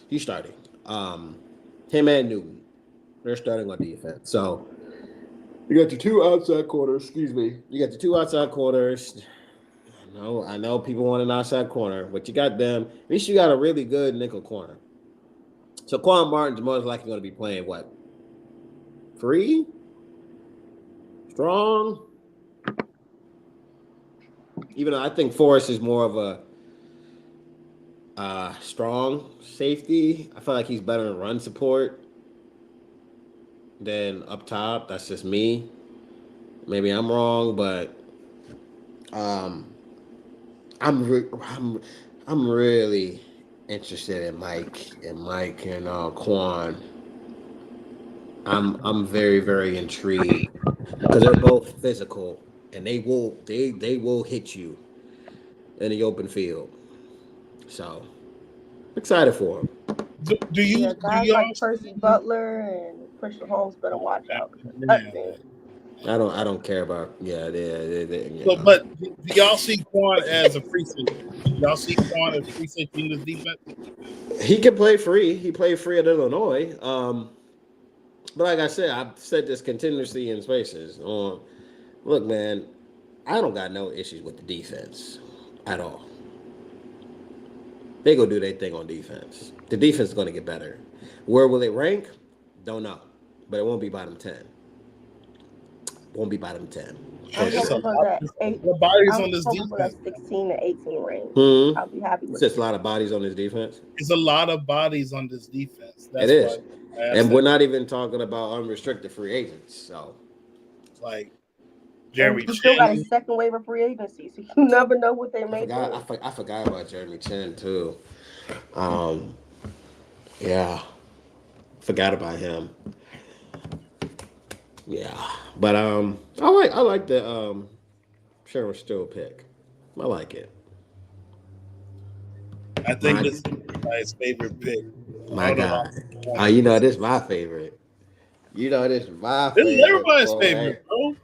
[SPEAKER 3] He's starting. Him and Newton, they're starting on defense. So you got your two outside corners. Excuse me. You got your two outside corners. I know people want an outside corner, but you got them. At least you got a really good nickel corner. So Quan Martin's most likely going to be playing what? Free? Strong? Even though I think Forrest is more of a strong safety. I feel like he's better in run support than up top. That's just me. Maybe I'm wrong, but I'm really interested in Mike and Quan. I'm very very intrigued because they're both physical and they will hit you in the open field. So excited for them.
[SPEAKER 2] Do you
[SPEAKER 4] Yeah,
[SPEAKER 2] do
[SPEAKER 4] guys
[SPEAKER 2] y'all
[SPEAKER 4] like Percy Butler and Christian Holmes better watch out because that
[SPEAKER 2] yeah.
[SPEAKER 4] thing.
[SPEAKER 3] I don't care about
[SPEAKER 2] So, but do y'all see Quan as a free safety? Y'all see Quan as free safety in this defense?
[SPEAKER 3] He can play free. He played free at Illinois. But like I said, I've said this continuously in spaces. Look, man, I don't got no issues with the defense at all. They go do their thing on defense. The defense is going to get better. Where will it rank? Don't know, but it won't be bottom 10. Won't be bottom 10.
[SPEAKER 4] I'm
[SPEAKER 2] It's a
[SPEAKER 4] hoping for
[SPEAKER 2] lot,
[SPEAKER 4] that
[SPEAKER 2] it's
[SPEAKER 4] eight.
[SPEAKER 2] a lot of bodies
[SPEAKER 4] I'm
[SPEAKER 2] on this
[SPEAKER 4] hoping for that
[SPEAKER 2] defense.
[SPEAKER 4] 16 to 18 range.
[SPEAKER 3] Hmm.
[SPEAKER 4] I'll be happy
[SPEAKER 3] It's
[SPEAKER 4] with
[SPEAKER 3] just
[SPEAKER 4] it.
[SPEAKER 3] a lot of bodies on this defense.
[SPEAKER 2] It's a lot of bodies on this defense.
[SPEAKER 3] It
[SPEAKER 2] That's why
[SPEAKER 3] is,
[SPEAKER 2] I asked
[SPEAKER 3] and we're
[SPEAKER 2] that.
[SPEAKER 3] not even talking about unrestricted free agents. So
[SPEAKER 2] Like
[SPEAKER 4] And
[SPEAKER 2] Jeremy
[SPEAKER 4] we still got a
[SPEAKER 2] Chin.
[SPEAKER 4] second wave of free agency, so you never know what they
[SPEAKER 3] I
[SPEAKER 4] may
[SPEAKER 3] forgot.
[SPEAKER 4] do.
[SPEAKER 3] I forgot about Jeremy Chin too. Um, yeah, forgot about him. Yeah, but I like the Cheryl Steele pick. I like it.
[SPEAKER 2] I think
[SPEAKER 3] My
[SPEAKER 2] this is my favorite pick. I
[SPEAKER 3] my
[SPEAKER 2] don't know
[SPEAKER 3] God.
[SPEAKER 2] about Quan.
[SPEAKER 3] You know this is my favorite. You know this is my
[SPEAKER 2] This is
[SPEAKER 3] favorite
[SPEAKER 2] everybody's
[SPEAKER 3] boy.
[SPEAKER 2] favorite, bro.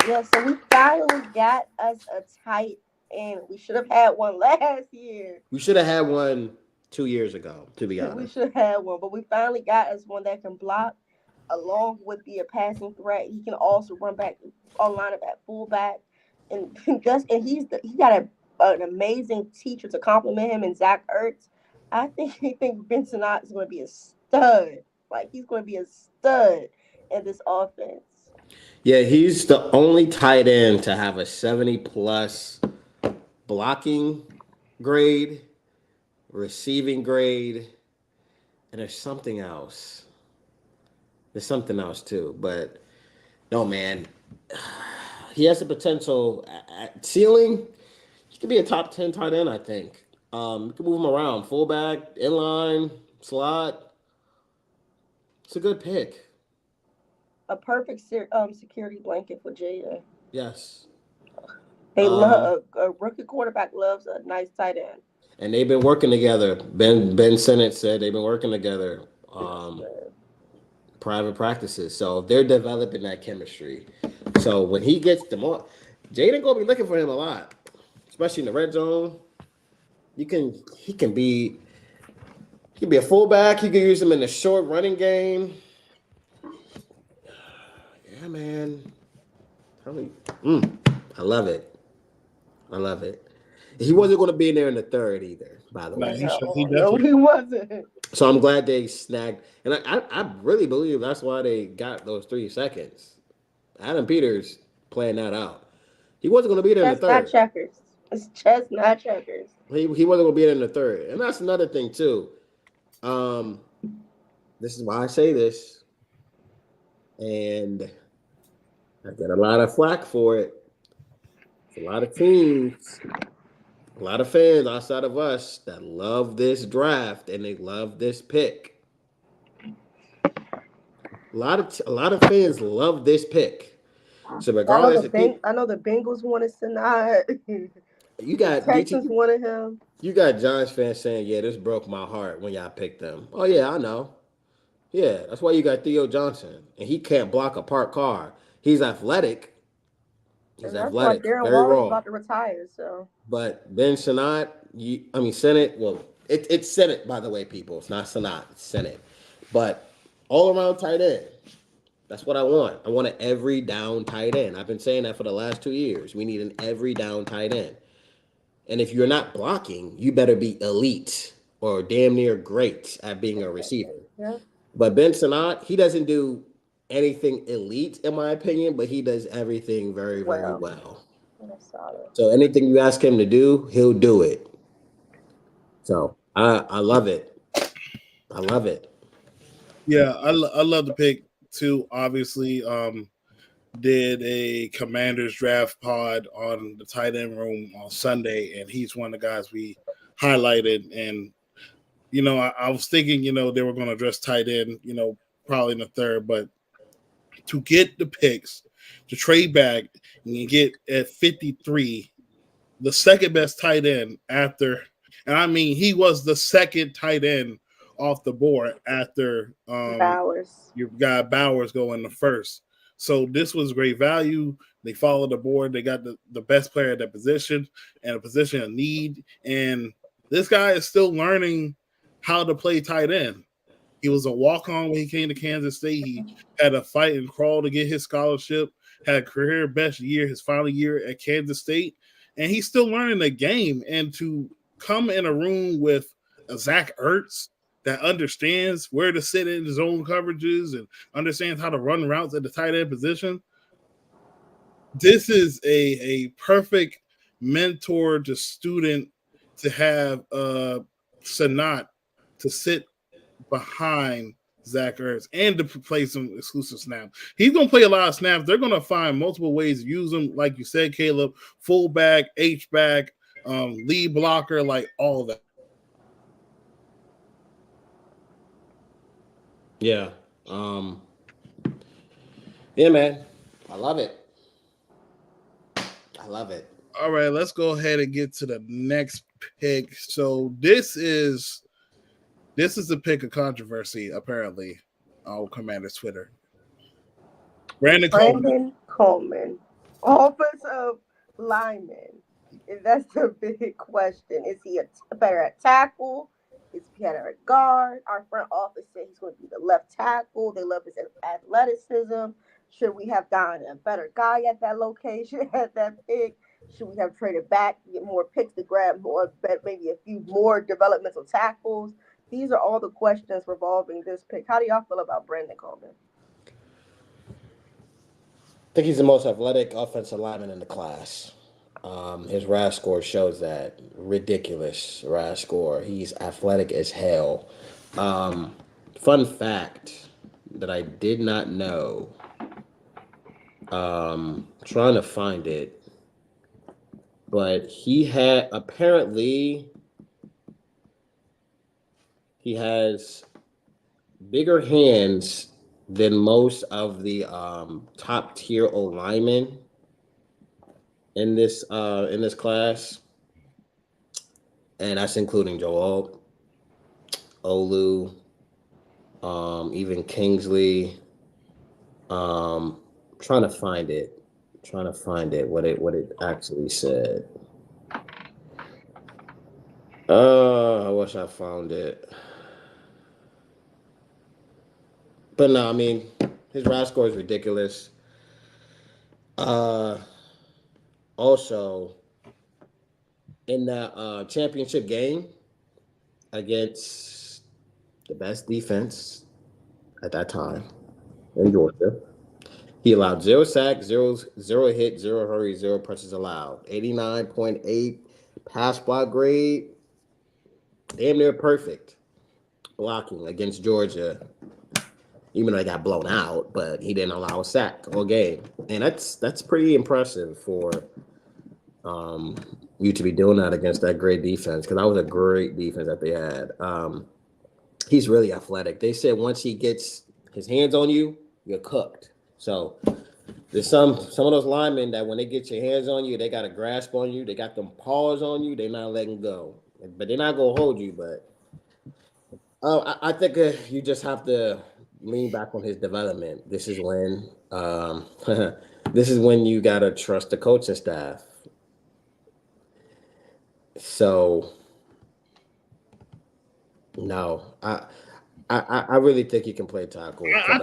[SPEAKER 4] Yeah, so we finally got us a tight end. We should have had one last year.
[SPEAKER 3] We should have had one 2 years ago, to be
[SPEAKER 4] We
[SPEAKER 3] honest.
[SPEAKER 4] should have had one, but we finally got us one that can block along with be a passing threat. He can also run back on line up at fullback. And Gus, and he got an amazing teacher to compliment him and Zach Ertz. I think Benson Ott is going to be a stud. Like he's going to be a stud in this offense.
[SPEAKER 3] Yeah, he's the only tight end to have a 70 plus blocking grade, receiving grade, and there's something else. There's something else too, but no, man, he has the potential at ceiling. He could be a top 10 tight end, I think. You can move him around, fullback, inline, slot. It's a good pick.
[SPEAKER 4] A perfect security blanket for Jada.
[SPEAKER 3] Yes.
[SPEAKER 4] They
[SPEAKER 3] Um,
[SPEAKER 4] love a rookie quarterback loves a nice tight end.
[SPEAKER 3] and they've been working together. Ben Sennett said they've been working together. Private practices. So they're developing that chemistry. So when he gets the more, Jaden gonna be looking for him a lot, especially in the red zone. He can be a fullback. He can use him in the short running game. Yeah, man. Tell me, I love it. I love it. He wasn't going to be in there in the third either, by the
[SPEAKER 2] Nah,
[SPEAKER 3] way.
[SPEAKER 2] he
[SPEAKER 4] No,
[SPEAKER 2] definitely.
[SPEAKER 4] he wasn't.
[SPEAKER 3] So I'm glad they snagged, and I really believe that's why they got those 3 seconds. Adam Peters playing that out. He wasn't going to be there in the
[SPEAKER 4] Chestnut
[SPEAKER 3] third.
[SPEAKER 4] checkers. It's chestnut checkers.
[SPEAKER 3] He wasn't going to be there in the third, and that's another thing too. Um, this is why I say this, and I get a lot of flack for it. It's a lot of teams, a lot of fans outside of us that love this draft and they love this pick. A lot of fans love this pick. So regardless of people,
[SPEAKER 4] I know the Bengals wanted Sinai.
[SPEAKER 3] you got
[SPEAKER 4] Texans wanted him.
[SPEAKER 3] you got Giants fans saying, "Yeah, this broke my heart when y'all picked them." Oh yeah, I know. Yeah, that's why you got Theo Johnson, and he can't block a parked car. He's athletic. He's
[SPEAKER 4] And that's why
[SPEAKER 3] athletic,
[SPEAKER 4] Darren
[SPEAKER 3] very
[SPEAKER 4] Waller's
[SPEAKER 3] raw.
[SPEAKER 4] about to retire. So
[SPEAKER 3] But Ben Sinnott, Senate. Well, it's Senate, by the way, people. It's not Sinnott, it's Senate. But all around tight end. That's what I want. I want an every down tight end. I've been saying that for the last 2 years. We need an every down tight end. And if you're not blocking, you better be elite or damn near great at being a receiver.
[SPEAKER 4] yeah,
[SPEAKER 3] But Ben Sinnott, he doesn't do anything elite, in my opinion, but he does everything very, very well.
[SPEAKER 4] that's solid.
[SPEAKER 3] So anything you ask him to do, he'll do it. So I love it. I love it.
[SPEAKER 2] Yeah, I love the pick too. Obviously, did a Commanders draft pod on the tight end room on Sunday, and he's one of the guys we highlighted. And I was thinking, they were going to address tight end, probably in the third, but to get the picks, to trade back and get at 53, the second best tight end after, and I mean, he was the second tight end off the board after
[SPEAKER 4] Bowers.
[SPEAKER 2] your guy Bowers going the first. So this was great value. They followed the board. They got the best player at that position and a position of need. And this guy is still learning how to play tight end. He was a walk-on when he came to Kansas State. He had a fight and crawl to get his scholarship, had a career best year, his final year at Kansas State. And he's still learning the game. And to come in a room with a Zach Ertz that understands where to sit in zone coverages and understands how to run routes at the tight end position, this is a perfect mentor to student to have Sanat to sit behind Zach Ertz and to play some exclusive snaps. He's going to play a lot of snaps. They're going to find multiple ways to use him, like you said, Caleb, fullback, H-back, lead blocker, like all of that.
[SPEAKER 3] Yeah. Yeah, man. I love it. I love it.
[SPEAKER 2] All right, let's go ahead and get to the next pick. So this is the pick of controversy, apparently, on Commander's Twitter. Brandon
[SPEAKER 4] Coleman, offensive lineman. And that's the big question. Is he better at tackle? Is he better at guard? Our front office said he's going to be the left tackle. They love his athleticism. Should we have gotten a better guy at that location, at that pick? Should we have traded back to get more picks to grab more, maybe a few more developmental tackles? These are all the questions revolving this pick. How do y'all feel about Brandon Coleman?
[SPEAKER 3] I think he's the most athletic offensive lineman in the class. His RAS score shows that. Ridiculous RAS score. He's athletic as hell. Fun fact that I did not know. Trying to find it. But he has bigger hands than most of the top tier O linemen in this class, and that's including Joel, Olu, even Kingsley. Trying to find it. Trying to find it. What it actually said. I wish I found it. But no, I mean, his RAS score is ridiculous. Uh, Also, in that championship game against the best defense at that time in Georgia, he allowed 0 sacks, zero hit, 0 hurry, 0 punches allowed. 89.8 pass block grade, damn near perfect blocking against Georgia. Even though they got blown out, but he didn't allow a sack all game, and that's pretty impressive for you to be doing that against that great defense, because that was a great defense that they had. He's really athletic. They said once he gets his hands on you, you're cooked. So there's some of those linemen that when they get your hands on you, they got a grasp on you, they got them paws on you, they're not letting go. But they're not gonna hold you. But I think you just have to lean back on his development. This is when this is when you gotta trust the coaching staff. So no, I really think he can play tackle.
[SPEAKER 2] I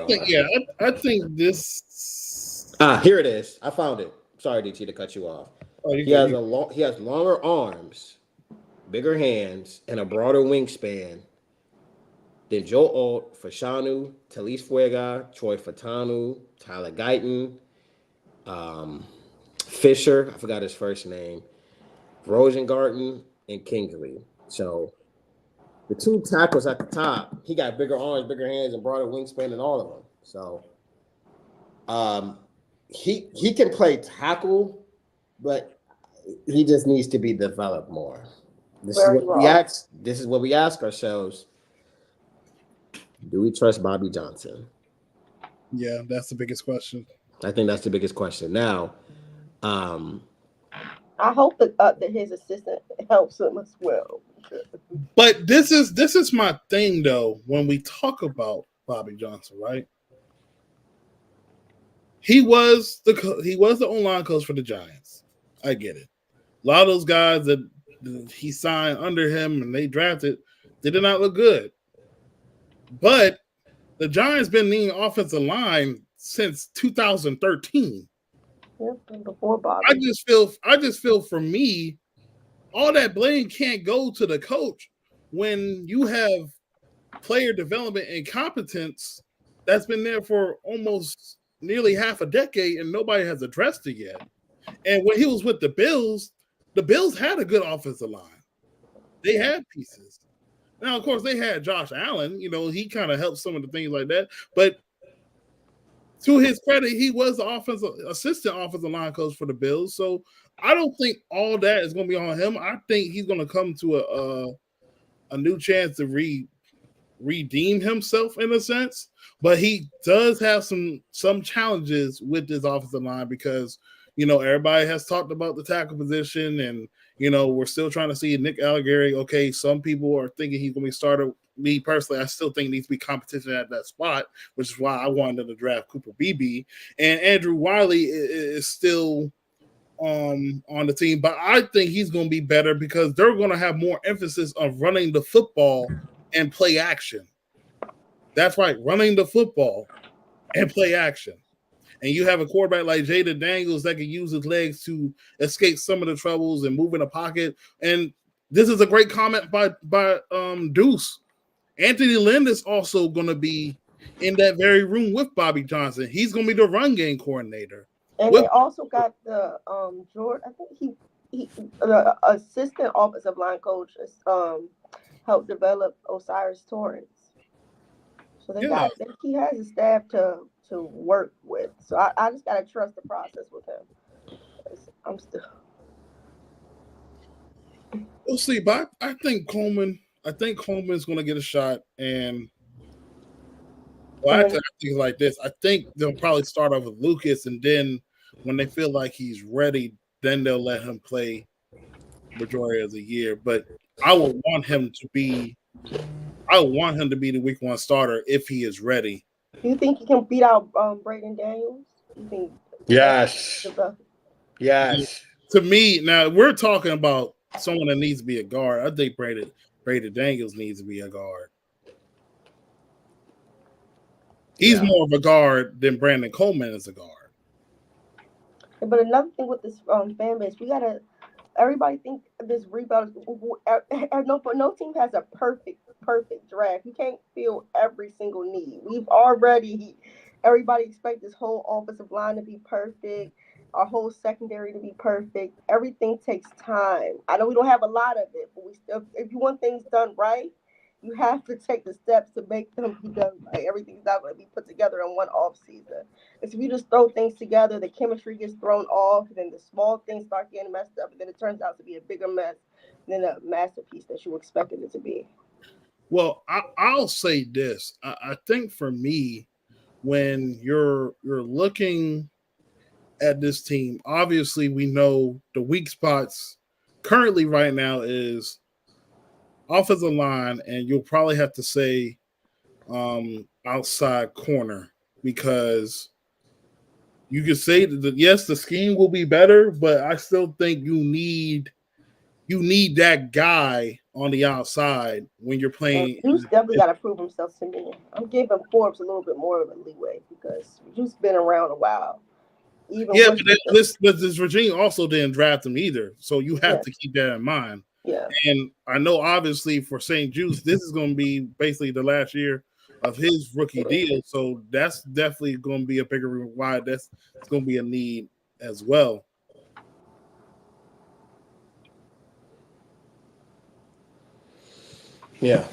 [SPEAKER 2] think this.
[SPEAKER 3] Here it is. I found it. Sorry, DT, to cut you off. He has longer arms, bigger hands, and a broader wingspan than Joe Alt, Fashanu, Talise Fuega, Troy Fatanu, Tyler Guyton, Fisher. I forgot his first name. Rosengarten and Kingley. So the two tackles at the top, he got bigger arms, bigger hands, and broader wingspan than all of them. So he can play tackle, but he just needs to be developed more. This is what we ask ourselves. Do we trust Bobby Johnson?
[SPEAKER 2] Yeah, that's the biggest question.
[SPEAKER 3] I think that's the biggest question. Now,
[SPEAKER 4] I hope that his assistant helps him as well.
[SPEAKER 2] But this is my thing though. When we talk about Bobby Johnson, right? He was the online coach for the Giants. I get it. A lot of those guys that he signed under him and they drafted, they did not look good. But the Giants been needing offensive line since 2013.
[SPEAKER 4] Yep, before Bobby.
[SPEAKER 2] I just feel for me, all that blame can't go to the coach when you have player development and competence that's been there for almost nearly half a decade and nobody has addressed it yet. And when he was with the Bills had a good offensive line. They had pieces. Now, of course, they had Josh Allen. You know, he kind of helped some of the things like that. But to his credit, he was the assistant offensive line coach for the Bills. So I don't think all that is going to be on him. I think he's going to come to a new chance to redeem himself in a sense. But he does have some challenges with this offensive line because, you know, everybody has talked about the tackle position and, you know, we're still trying to see Nick Allegary. Okay, some people are thinking he's going to be starter. Me personally, I still think needs to be competition at that spot, which is why I wanted to draft Cooper Beebe. And Andrew Wiley is still on the team, but I think he's going to be better because they're going to have more emphasis on running the football and play action. That's right, running the football and play action. And you have a quarterback like Jada Daniels that can use his legs to escape some of the troubles and move in the pocket. And this is a great comment by Deuce. Anthony Lynn is also going to be in that very room with Bobby Johnson. He's going to be the run game coordinator.
[SPEAKER 4] And they also got the George. I think he the assistant offensive line coach helped develop Osiris Torrance. So he has a staff to work with. So I just gotta trust the process with him. I'm still.
[SPEAKER 2] We'll see, but I think Coleman's going to get a shot, and I think it's like this. I think they'll probably start off with Lucas, and then when they feel like he's ready, then they'll let him play majority of the year. But I would want him to be the week one starter if he is ready.
[SPEAKER 4] Do you think he can beat out Braden Daniels? You think
[SPEAKER 3] Yes. Yes.
[SPEAKER 2] To me, now we're talking about someone that needs to be a guard. I think Brady Daniels needs to be a guard. He's
[SPEAKER 3] Yeah.
[SPEAKER 2] more of a guard than Brandon Coleman is a guard.
[SPEAKER 4] But another thing with this fan base, we gotta. Everybody think this rebound. No team has a perfect draft. You can't fill every single need. Everybody expect this whole offensive line to be perfect, our whole secondary to be perfect. Everything takes time. I know we don't have a lot of it, but we still, if you want things done right, you have to take the steps to make them be done right. Everything's not going to be put together in one off season. If you just throw things together, the chemistry gets thrown off, and then the small things start getting messed up, and then it turns out to be a bigger mess than a masterpiece that you expected it to be.
[SPEAKER 2] Well, I'll say this. I think for me, when you're looking at this team, obviously we know the weak spots currently right now is offensive line, and you'll probably have to say outside corner because you could say that yes, the scheme will be better, but I still think you need that guy on the outside when you're
[SPEAKER 4] And
[SPEAKER 2] playing.
[SPEAKER 4] Juice definitely got to prove himself to me. I'm giving Forbes a little bit more of a leeway because Juice been around a while. Even
[SPEAKER 2] Yeah,
[SPEAKER 4] with
[SPEAKER 2] but this regime also didn't draft him either, so you have to keep that in mind.
[SPEAKER 4] Yeah.
[SPEAKER 2] And I know obviously for St. Juice, this is going to be basically the last year of his rookie deal, so that's definitely going to be a bigger why it's going to be a need as well.
[SPEAKER 3] Yeah.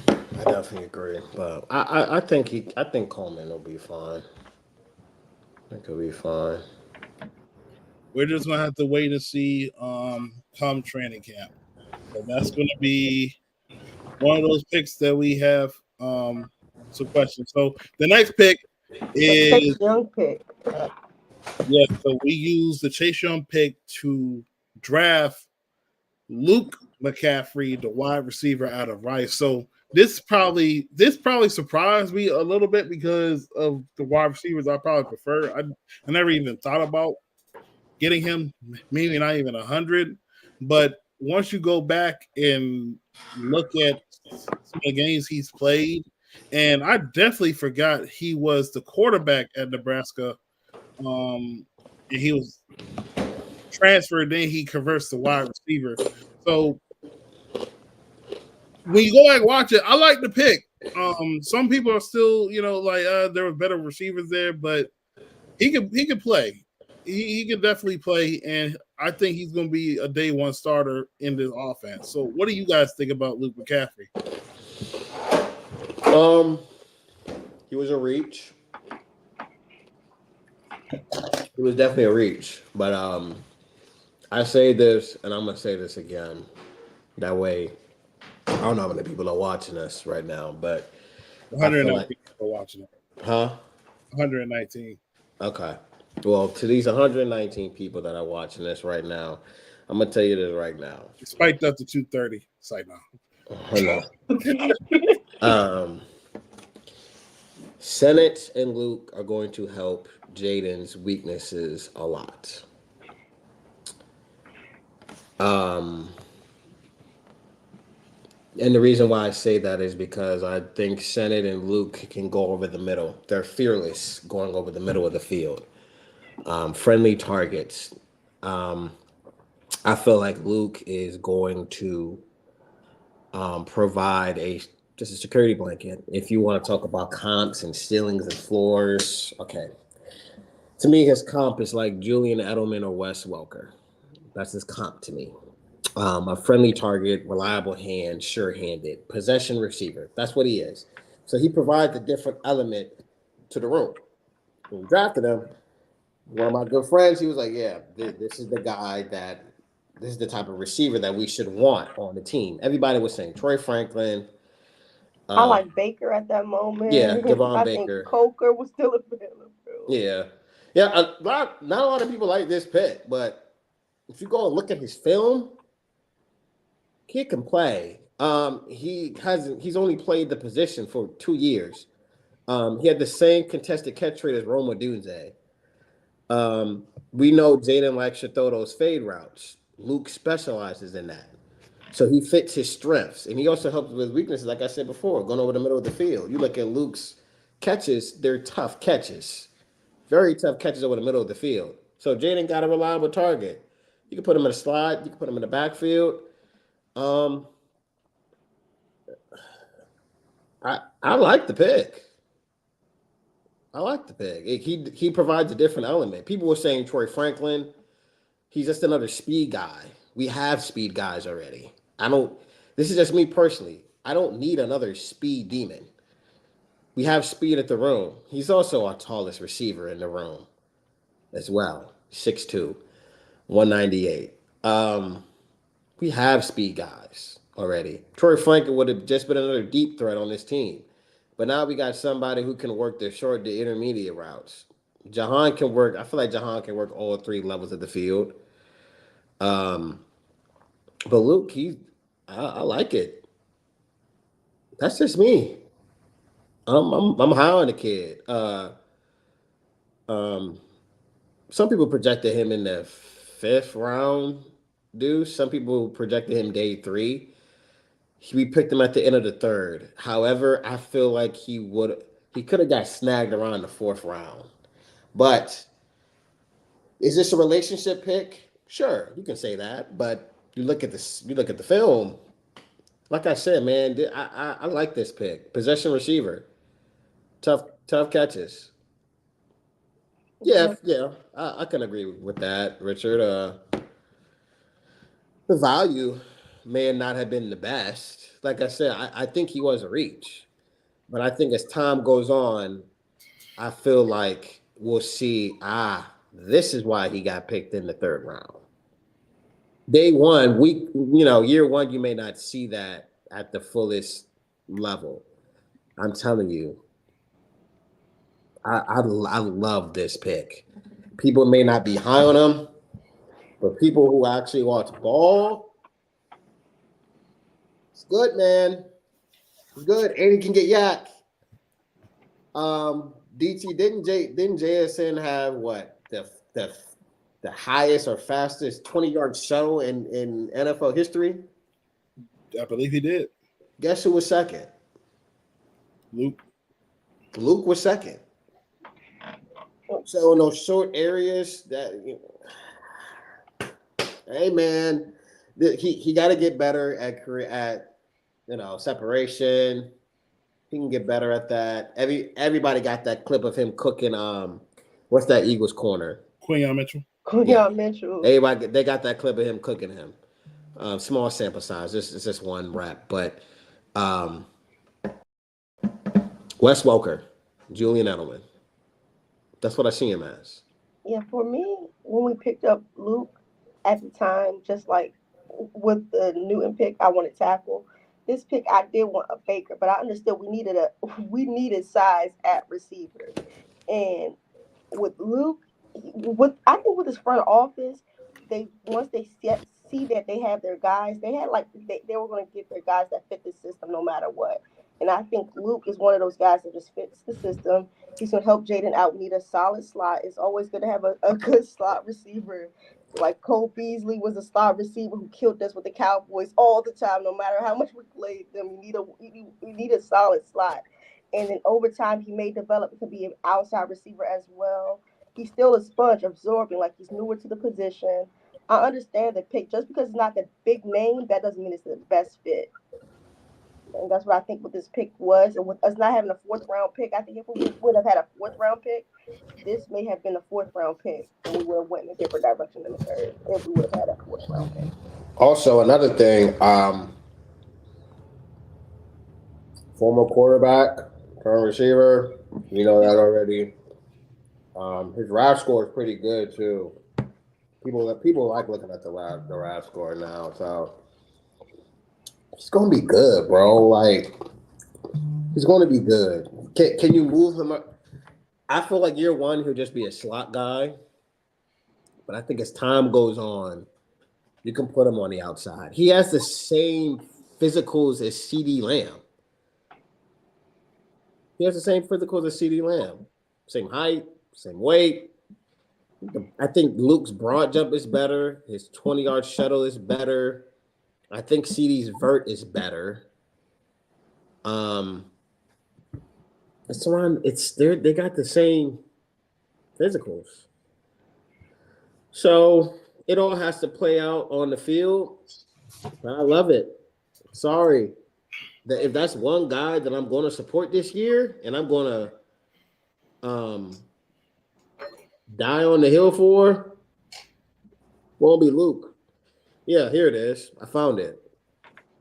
[SPEAKER 3] I definitely agree. But I think Coleman will be fine. I think he'll be fine.
[SPEAKER 2] We're just going to have to wait and see come training camp. So that's going to be one of those picks that we have some questions. So the next pick is
[SPEAKER 4] Young pick.
[SPEAKER 2] yeah. So we use the Chase Young pick to draft Luke McCaffrey, the wide receiver out of Rice. So this probably surprised me a little bit because of the wide receivers I probably prefer. I never even thought about getting him, maybe not even 100. But once you go back and look at some of the games he's played, and I definitely forgot he was the quarterback at Nebraska. And he was transferred, then he converts to wide receiver. So when you go back and watch it, I like the pick. Some people are still, like there were better receivers there, but he could play. He could definitely play, and I think he's going to be a day one starter in this offense. So, what do you guys think about Luke McCaffrey?
[SPEAKER 3] He was a reach. He was definitely a reach, but I say this, and I'm gonna say this again. That way, I don't know how many people are watching us right now, but
[SPEAKER 2] 119 people watching it.
[SPEAKER 3] Huh?
[SPEAKER 2] 119.
[SPEAKER 3] Okay. Well, to these 119 people that are watching this right now, I'm gonna tell you this right now.
[SPEAKER 2] It spiked up to 230. It's like
[SPEAKER 3] no. Sennett and Luke are going to help Jaden's weaknesses a lot. And the reason why I say that is because I think Sennett and Luke can go over the middle. They're fearless going over the middle of the field. Friendly targets. I feel like Luke is going to provide just a security blanket. If you want to talk about comps and ceilings and floors, okay. To me, his comp is like Julian Edelman or Wes Welker. That's his comp to me. A friendly target, reliable hand, sure-handed, possession receiver. That's what he is. So he provides a different element to the room. When we drafted him, one of my good friends, he was like, yeah, this is the guy this is the type of receiver that we should want on the team. Everybody was saying Troy Franklin.
[SPEAKER 4] I like Baker at that moment.
[SPEAKER 3] Yeah, Devon
[SPEAKER 4] I
[SPEAKER 3] Baker.
[SPEAKER 4] think Coker was still available.
[SPEAKER 3] Yeah. Not a lot of people like this pick, but if you go and look at his film, he can play. He's only played the position for 2 years. He had the same contested catch rate as Roma Dunze. We know Jaden likes to throw those fade routes. Luke specializes in that. So he fits his strengths. And he also helps with weaknesses, like I said before, going over the middle of the field. You look at Luke's catches, they're tough catches. Very tough catches over the middle of the field. So Jaden got a reliable target. You can put him in a slot, you can put him in the backfield. I like the pick. I like the pick. He provides a different element. People were saying Troy Franklin. He's just another speed guy. We have speed guys already. I don't. This is just me personally. I don't need another speed demon. We have speed at the room. He's also our tallest receiver in the room as well. 6'2", 198. We have speed guys already. Troy Franklin would have just been another deep threat on this team. But now we got somebody who can work the short to intermediate routes. Jahan can work. I feel like Jahan can work all three levels of the field. But Luke, I like it. That's just me. I'm high on the kid. Some people projected him in the 5th round, dude. Some people projected him day 3. We picked him at the end of the 3rd. However, I feel like he could have got snagged around the 4th round. But is this a relationship pick? Sure, you can say that. But you look at the film. Like I said, man, I like this pick. Possession receiver, tough catches. Yeah, I can agree with that, Richard. The value may not have been the best. Like I said, I think he was a reach, but I think as time goes on, I feel like we'll see. This is why he got picked in the 3rd round. Day one, year one, you may not see that at the fullest level. I'm telling you, I love this pick. People may not be high on him, but people who actually watch ball, it's good, man. It's good. And he can get yak. DT didn't JSN have what the highest or fastest 20-yard shuttle in NFL history?
[SPEAKER 2] I believe he did.
[SPEAKER 3] Guess who was second?
[SPEAKER 2] Luke.
[SPEAKER 3] Luke was second. So in those short areas, hey man, he got to get better at separation. He can get better at that. Everybody got that clip of him cooking. What's that Eagles corner?
[SPEAKER 2] Quinyon Mitchell.
[SPEAKER 4] Mitchell.
[SPEAKER 3] Everybody, they got that clip of him cooking him. Small sample size. It's just one rep, but Wes Welker, Julian Edelman. That's what I see him as.
[SPEAKER 4] Yeah, for me, when we picked up Luke at the time, just like with the Newton pick, I wanted tackle. This pick, I did want a Baker, but I understood we needed size at receiver. And with Luke, I think with his front office, once they see that they have their guys, they were going to get their guys that fit the system no matter what. And I think Luke is one of those guys that just fits the system. He's going to help Jaden out. We need a solid slot. It's always good to have a good slot receiver. Like Cole Beasley was a slot receiver who killed us with the Cowboys all the time. No matter how much we played them, you need a solid slot. And then over time, he may develop to be an outside receiver as well. He's still a sponge, absorbing, like he's newer to the position. I understand the pick. Just because it's not the big name, that doesn't mean it's the best fit. And that's what I think what this pick was. And with us not having a 4th round pick, I think if we would have had a 4th round pick, this may have been a 4th round pick. And we would have went in a different direction in the 3rd if we would have had a 4th round pick.
[SPEAKER 3] Also, another thing, former quarterback, current receiver, you know that already. His RAS score is pretty good too. People like looking at the RAS score now, so it's gonna be good, bro. Like he's gonna be good. Can you move him up? I feel like year one he'll just be a slot guy, but I think as time goes on, you can put him on the outside. He has the same physicals as CD Lamb. He has the same physicals as CD Lamb. Same height, same weight. I think Luke's broad jump is better. His 20-yard shuttle is better. I think CD's vert is better. It's around. They got the same physicals, so it all has to play out on the field. I love it. Sorry, if that's one guy that I'm going to support this year, and I'm going to die on the hill for, won't be Luke. Yeah, here it is. I found it.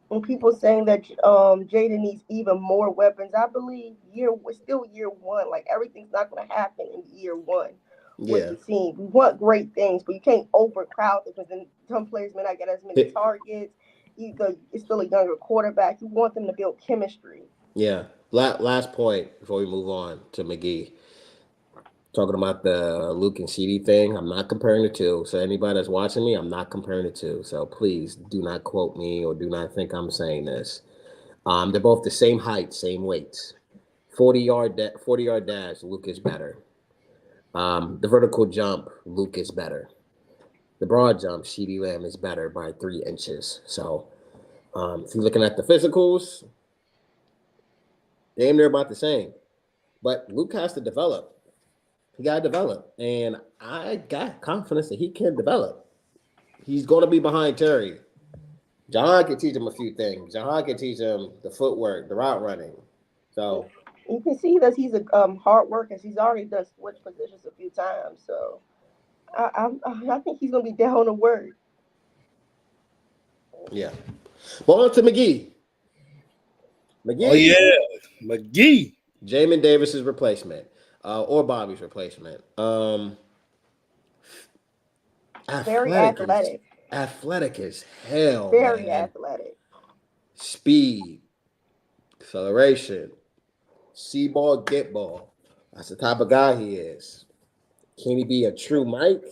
[SPEAKER 4] And people saying that Jaden needs even more weapons. I believe we're still year one. Like everything's not going to happen in year one with the team. We want great things, but you can't overcrowd them because then some players may not get as many targets. It's still a younger quarterback. You want them to build chemistry.
[SPEAKER 3] Yeah. Last point before we move on to McGee. Talking about the Luke and CD thing, I'm not comparing the two. So anybody that's watching me, I'm not comparing the two. So please do not quote me or do not think I'm saying this. They're both the same height, same weights. 40-yard dash, Luke is better. The vertical jump, Luke is better. The broad jump, CD Lamb is better by 3 inches. So if you're looking at the physicals, they're about the same. But Luke has to develop. He got to develop. And I got confidence that he can develop. He's going to be behind Terry. Jahan can teach him a few things. Jahan can teach him the footwork, the route running. So
[SPEAKER 4] you can see that he's a hard worker. He's already done switch positions a few times. So I think he's going to be down to work.
[SPEAKER 3] Yeah. Well, on to McGee.
[SPEAKER 2] Oh, yeah. McGee.
[SPEAKER 3] Jamin Davis's replacement. Or Bobby's replacement.
[SPEAKER 4] Very athletic.
[SPEAKER 3] Athletic as hell.
[SPEAKER 4] Very athletic.
[SPEAKER 3] Speed. Acceleration. See ball, get ball. That's the type of guy he is. Can he be a true Mike?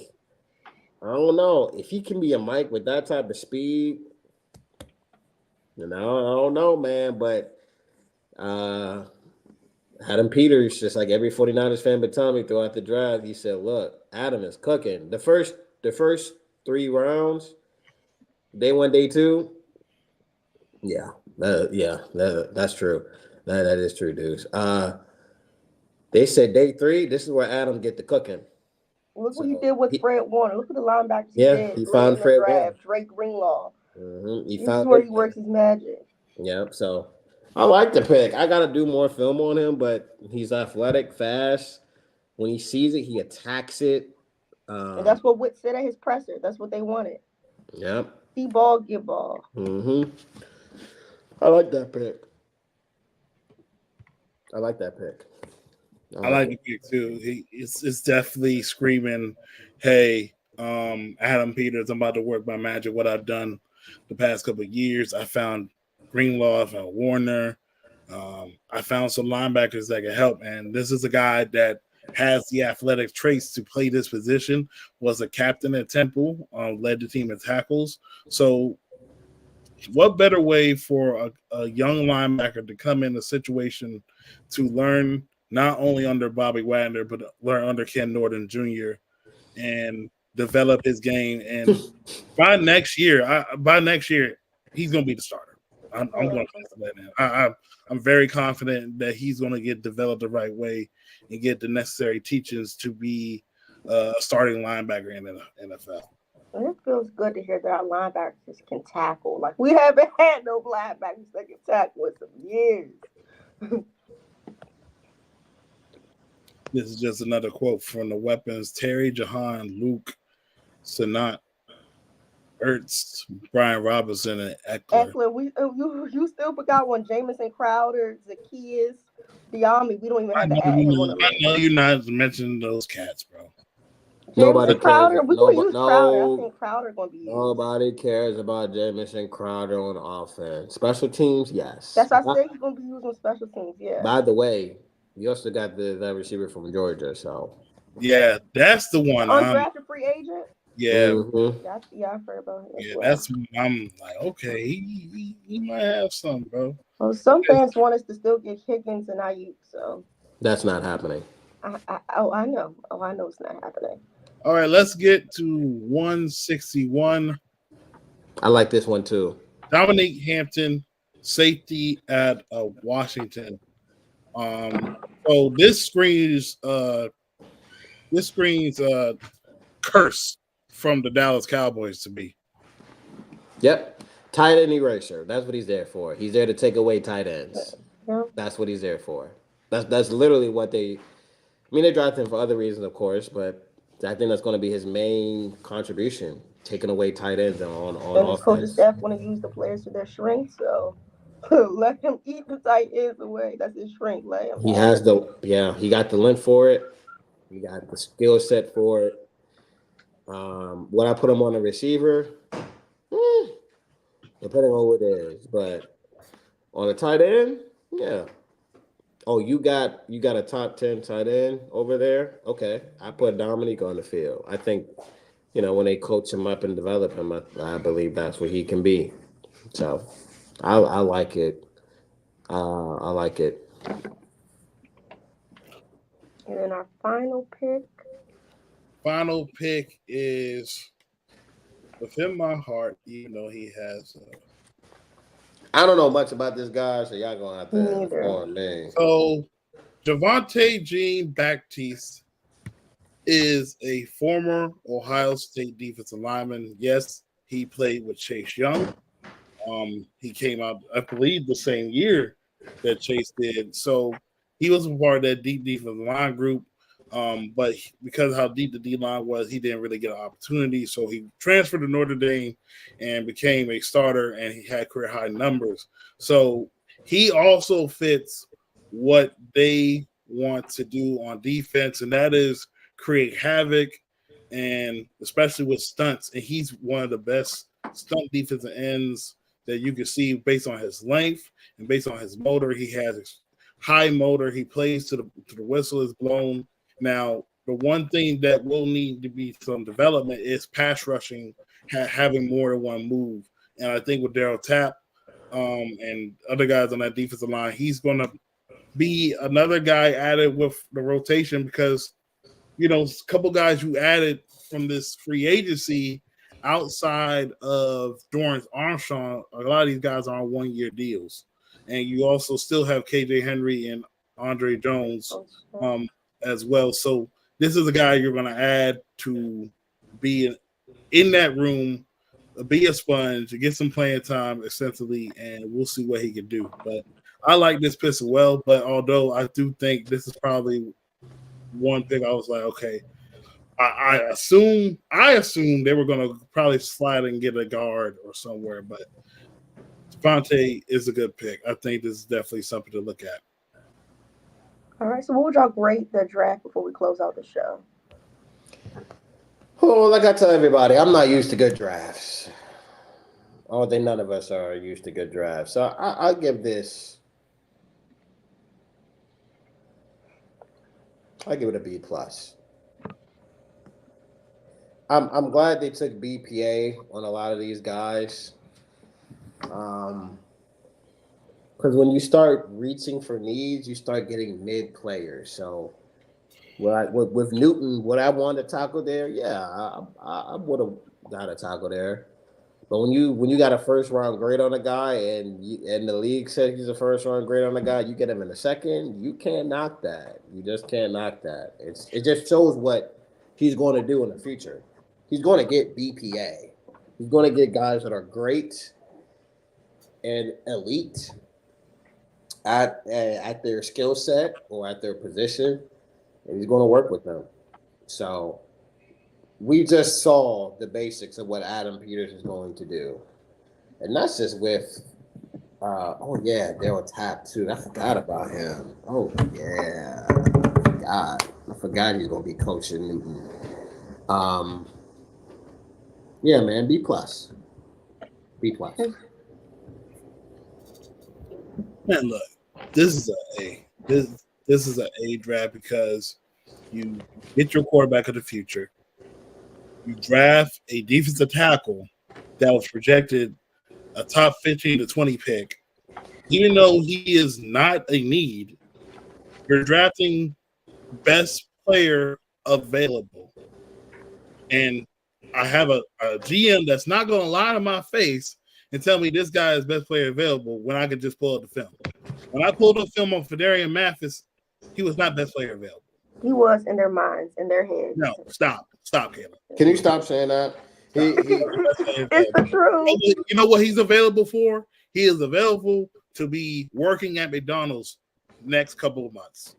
[SPEAKER 3] I don't know. If he can be a Mike with that type of speed, I don't know, man. But Adam Peters, just like every 49ers fan but Tommy throughout the draft, he said, look, Adam is cooking. The first 3 rounds, day 1, day 2, that's true. That is true, dudes. They said day 3, this is where Adam get the cooking.
[SPEAKER 4] Look what he did with Fred Warner. Look at the linebackers he did.
[SPEAKER 3] He found Fred Warner.
[SPEAKER 4] Drake Greenlaw.
[SPEAKER 3] Mm-hmm.
[SPEAKER 4] This is where he works his magic.
[SPEAKER 3] Yep. So I like the pick. I got to do more film on him, but he's athletic, fast. When he sees it, he attacks it.
[SPEAKER 4] And that's what Witt said at his presser. That's what they wanted.
[SPEAKER 3] Yep.
[SPEAKER 4] See ball, get ball.
[SPEAKER 3] Mm-hmm. I like that pick. I like the pick
[SPEAKER 2] too. It's definitely screaming, "Hey, Adam Peters, I'm about to work my magic. What I've done the past couple of years, I found Greenlaw, I found Warner, I found some linebackers that can help. And this is a guy that has the athletic traits to play this position. Was a captain at Temple, led the team in tackles. So, what better way for a young linebacker to come in a situation to learn not only under Bobby Wagner, but learn under Ken Norton Jr. and develop his game. And by next year, he's going to be the starter. I'm going to say that now. I'm very confident that he's going to get developed the right way and get the necessary teachings to be a starting linebacker in the NFL.
[SPEAKER 4] And it feels good to hear that our linebackers can tackle. Like, we haven't had no linebackers that can tackle in some years.
[SPEAKER 2] This is just another quote from the weapons: Terry, Jahan, Luke, Sanat, Ertz, Brian Robinson, and Eckler.
[SPEAKER 4] You still forgot one. Jamison Crowder, Zacchaeus, Diami. We don't even have to add him on the list.
[SPEAKER 2] I know you're not mentioning those cats, bro.
[SPEAKER 3] Nobody
[SPEAKER 4] Crowder. We're going to use Crowder. I think Crowder going to be used.
[SPEAKER 3] Nobody cares about Jamison Crowder on offense. Special teams, yes.
[SPEAKER 4] That's why I said he's going to be used on special teams, yeah.
[SPEAKER 3] By the way, you also got that receiver from Georgia, so.
[SPEAKER 2] Yeah, that's the one.
[SPEAKER 4] Undrafted free agent?
[SPEAKER 2] Yeah.
[SPEAKER 3] Mm-hmm.
[SPEAKER 4] Yeah, I've heard about him.
[SPEAKER 2] Yeah, that's I'm like, okay, he might have some, bro.
[SPEAKER 4] Well, some fans want us to still get Higgins and Ayuk, so.
[SPEAKER 3] That's not happening.
[SPEAKER 4] I know. I know it's not happening.
[SPEAKER 2] All right, let's get to 161.
[SPEAKER 3] I like this one too.
[SPEAKER 2] Dominique Hampton, safety at Washington. So this screens curse from the Dallas Cowboys to me.
[SPEAKER 3] Yep. Tight end eraser. That's what he's there for. He's there to take away tight ends.
[SPEAKER 4] Yeah.
[SPEAKER 3] That's what he's there for. That's literally what they. I mean, they drafted him for other reasons, of course, but I think that's going to be his main contribution, taking away tight ends on
[SPEAKER 4] And the coaches
[SPEAKER 3] offense.
[SPEAKER 4] staff want to use the players to their strength, so let him eat the tight ends away. That's his strength. Let him.
[SPEAKER 3] He has he got the length for it. He got the skill set for it. Would I put him on a receiver? Depending on what it is, but on a tight end, yeah. Oh, you got a top 10 tight end over there? Okay, I put Dominique on the field. I think, when they coach him up and develop him, I believe that's where he can be. So, I like it. I like it.
[SPEAKER 4] And then our final pick.
[SPEAKER 2] Final pick is within my heart, even though he has.
[SPEAKER 3] I don't know much about this guy, so y'all gonna have to
[SPEAKER 4] Neither.
[SPEAKER 3] inform me.
[SPEAKER 2] So, Javonte Jean-Baptiste is a former Ohio State defensive lineman. Yes, he played with Chase Young. He came out, I believe, the same year that Chase did. So he was a part of that deep defensive line group. But because of how deep the D line was, he didn't really get an opportunity. So he transferred to Notre Dame and became a starter, and he had career high numbers. So he also fits what they want to do on defense, and that is create havoc, and especially with stunts. And he's one of the best stunt defensive ends that you can see based on his length and based on his motor. He has high motor. He plays to the whistle is blown. Now, the one thing that will need to be some development is pass rushing, having more than one move. And I think with Daryl Tapp and other guys on that defensive line, he's going to be another guy added with the rotation because, a couple guys you added from this free agency outside of Dorrance Armstrong, a lot of these guys are on 1-year deals. And you also still have KJ Henry and Andre Jones as well. So this is a guy you're going to add to be in that room, be a sponge, get some playing time essentially, and we'll see what he can do. But I like this pick as well. But although I do think this is probably one pick I was like, okay, I assume they were going to probably slide and get a guard or somewhere, but Devontae is a good pick. I think this is definitely something to look at.
[SPEAKER 4] All right, so what would y'all grade the draft before we close out the show?
[SPEAKER 3] Oh, like I tell everybody, I'm not used to good drafts. I don't think none of us are used to good drafts. So I'll give it a B+. I'm glad they took BPA on a lot of these guys. Because when you start reaching for needs, you start getting mid players. So with Newton, would I want to tackle there? Yeah, I would have got a tackle there. But when you got a first round grade on a guy and the league says he's a first round grade on a guy, you get him in a second, you can't knock that. You just can't knock that. It just shows what he's going to do in the future. He's going to get BPA. He's going to get guys that are great and elite at their skill set or at their position, and he's going to work with them. So we just saw the basics of what Adam Peters is going to do. And that's just with, Daryl Tapp, too. I forgot about him. Oh, yeah. I forgot he's going to be coaching Newton. Yeah, man, B+. B+.
[SPEAKER 2] Man, look, this is this is an A draft because you get your quarterback of the future. You draft a defensive tackle that was projected a top 15 to 20 pick. Even though he is not a need, you're drafting best player available. and I have a GM that's not going to lie to my face and tell me this guy is best player available when I could just pull up the film. When I pulled up film on Fedarian Mathis, he was not best player available.
[SPEAKER 4] He was in their minds, in their heads.
[SPEAKER 2] No, stop, Caleb.
[SPEAKER 3] Can you stop saying that?
[SPEAKER 4] It's the truth.
[SPEAKER 2] You know what he's available for? He is available to be working at McDonald's next couple of months.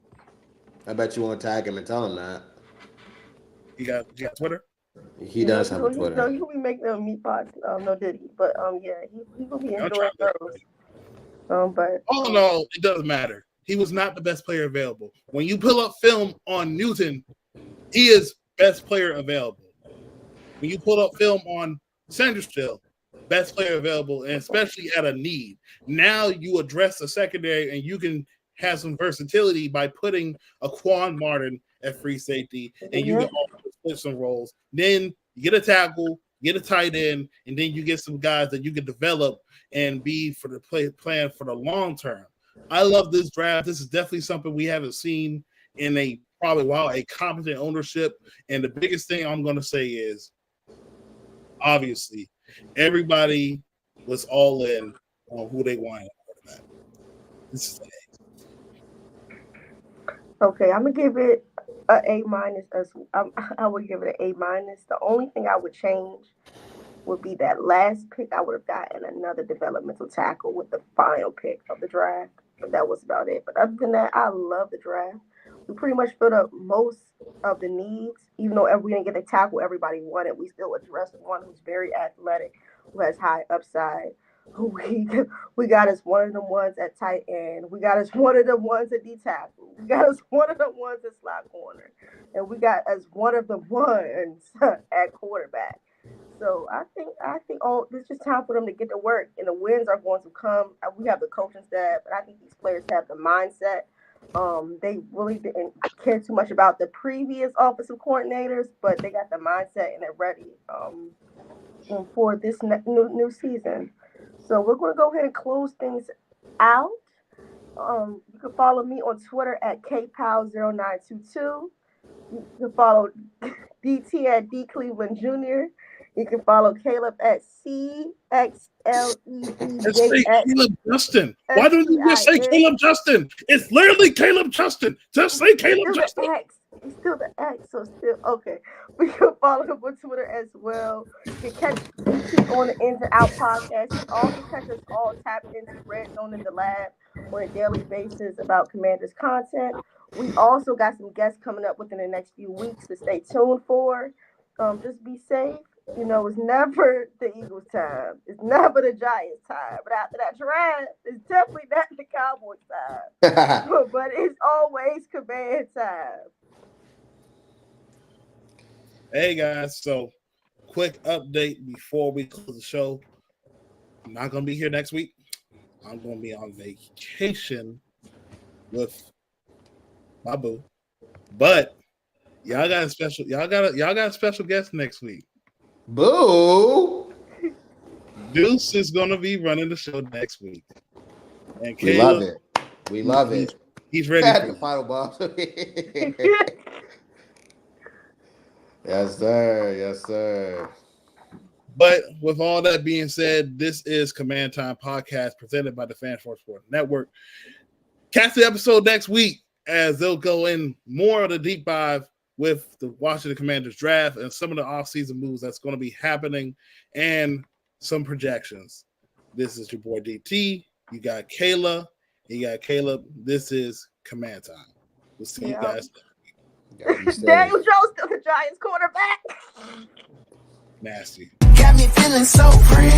[SPEAKER 3] I bet you won't tag him and tell him that.
[SPEAKER 2] You got Twitter?
[SPEAKER 3] He does have a Twitter.
[SPEAKER 4] No, he will be making them meat pots. No, did he? But yeah, he will be enjoying those. But
[SPEAKER 2] all in all, it doesn't matter. He was not the best player available. When you pull up film on Newton, he is best player available. When you pull up film on Sanderstill, best player available, and especially at a need. Now you address the secondary, and you can have some versatility by putting a Quan Martin at free safety, and you can also split some roles. Then you get a tackle, get a tight end, and then you get some guys that you can develop and be for the plan for the long term. I love this draft. This is definitely something we haven't seen in a competent ownership. And the biggest thing I'm going to say is, obviously, everybody was all in on who they wanted at quarterback. This is
[SPEAKER 4] okay, I'm gonna give it an A-. I would give it an A-. The only thing I would change would be that last pick. I would have gotten another developmental tackle with the final pick of the draft. But that was about it. But other than that, I love the draft. We pretty much filled up most of the needs. Even though we didn't get the tackle everybody wanted, we still addressed one who's very athletic, who has high upside. Who we got us one of them ones at tight end. We got us one of them ones at D tackle. We got us one of them ones at slot corner. And we got us one of them ones at quarterback. So I think it's just time for them to get to work, and the wins are going to come. We have the coaching staff, and I think these players have the mindset. They really didn't care too much about the previous offensive coordinators, but they got the mindset and they're ready for this new season. So we're going to go ahead and close things out. You can follow me on Twitter at kpal0922. You can follow DT at D Cleveland Jr. You can follow Caleb at CXLEBJX.
[SPEAKER 2] Just say Caleb Justin. Why don't you just say Caleb Justin? It's literally Caleb Justin. Just say Caleb Justin.
[SPEAKER 4] It's still the X, so still okay. We can follow him on Twitter as well. You can catch DT on the Ins and Out podcast. You can also catch us all tapped into Red Zone in the Lab on a daily basis about Commanders content. We also got some guests coming up within the next few weeks to stay tuned for. Just be safe. You know, it's never the Eagles' time. It's never the Giants' time. But after that draft, it's definitely not the Cowboys' time. But it's always Command time.
[SPEAKER 2] Hey, guys. So, quick update before we close the show. I'm not going to be here next week. I'm going to be on vacation with my boo. But y'all got a special guest next week.
[SPEAKER 3] Boo!
[SPEAKER 2] Deuce is gonna be running the show next week, and
[SPEAKER 3] we love it. We love it.
[SPEAKER 2] He's ready
[SPEAKER 3] for
[SPEAKER 2] the
[SPEAKER 3] final boss. Yes, sir. Yes, sir.
[SPEAKER 2] But with all that being said, this is Command Time Podcast presented by the Fan Sports Network. Catch the episode next week as they'll go in more of the deep dive with the Washington Commanders draft and some of the offseason moves that's going to be happening and some projections. This is your boy DT. You got Kayla. You got Caleb. This is Command Time. We'll see you guys next
[SPEAKER 4] week. Daniel Jones still the Giants quarterback.
[SPEAKER 2] Nasty.
[SPEAKER 1] Got me feeling so free.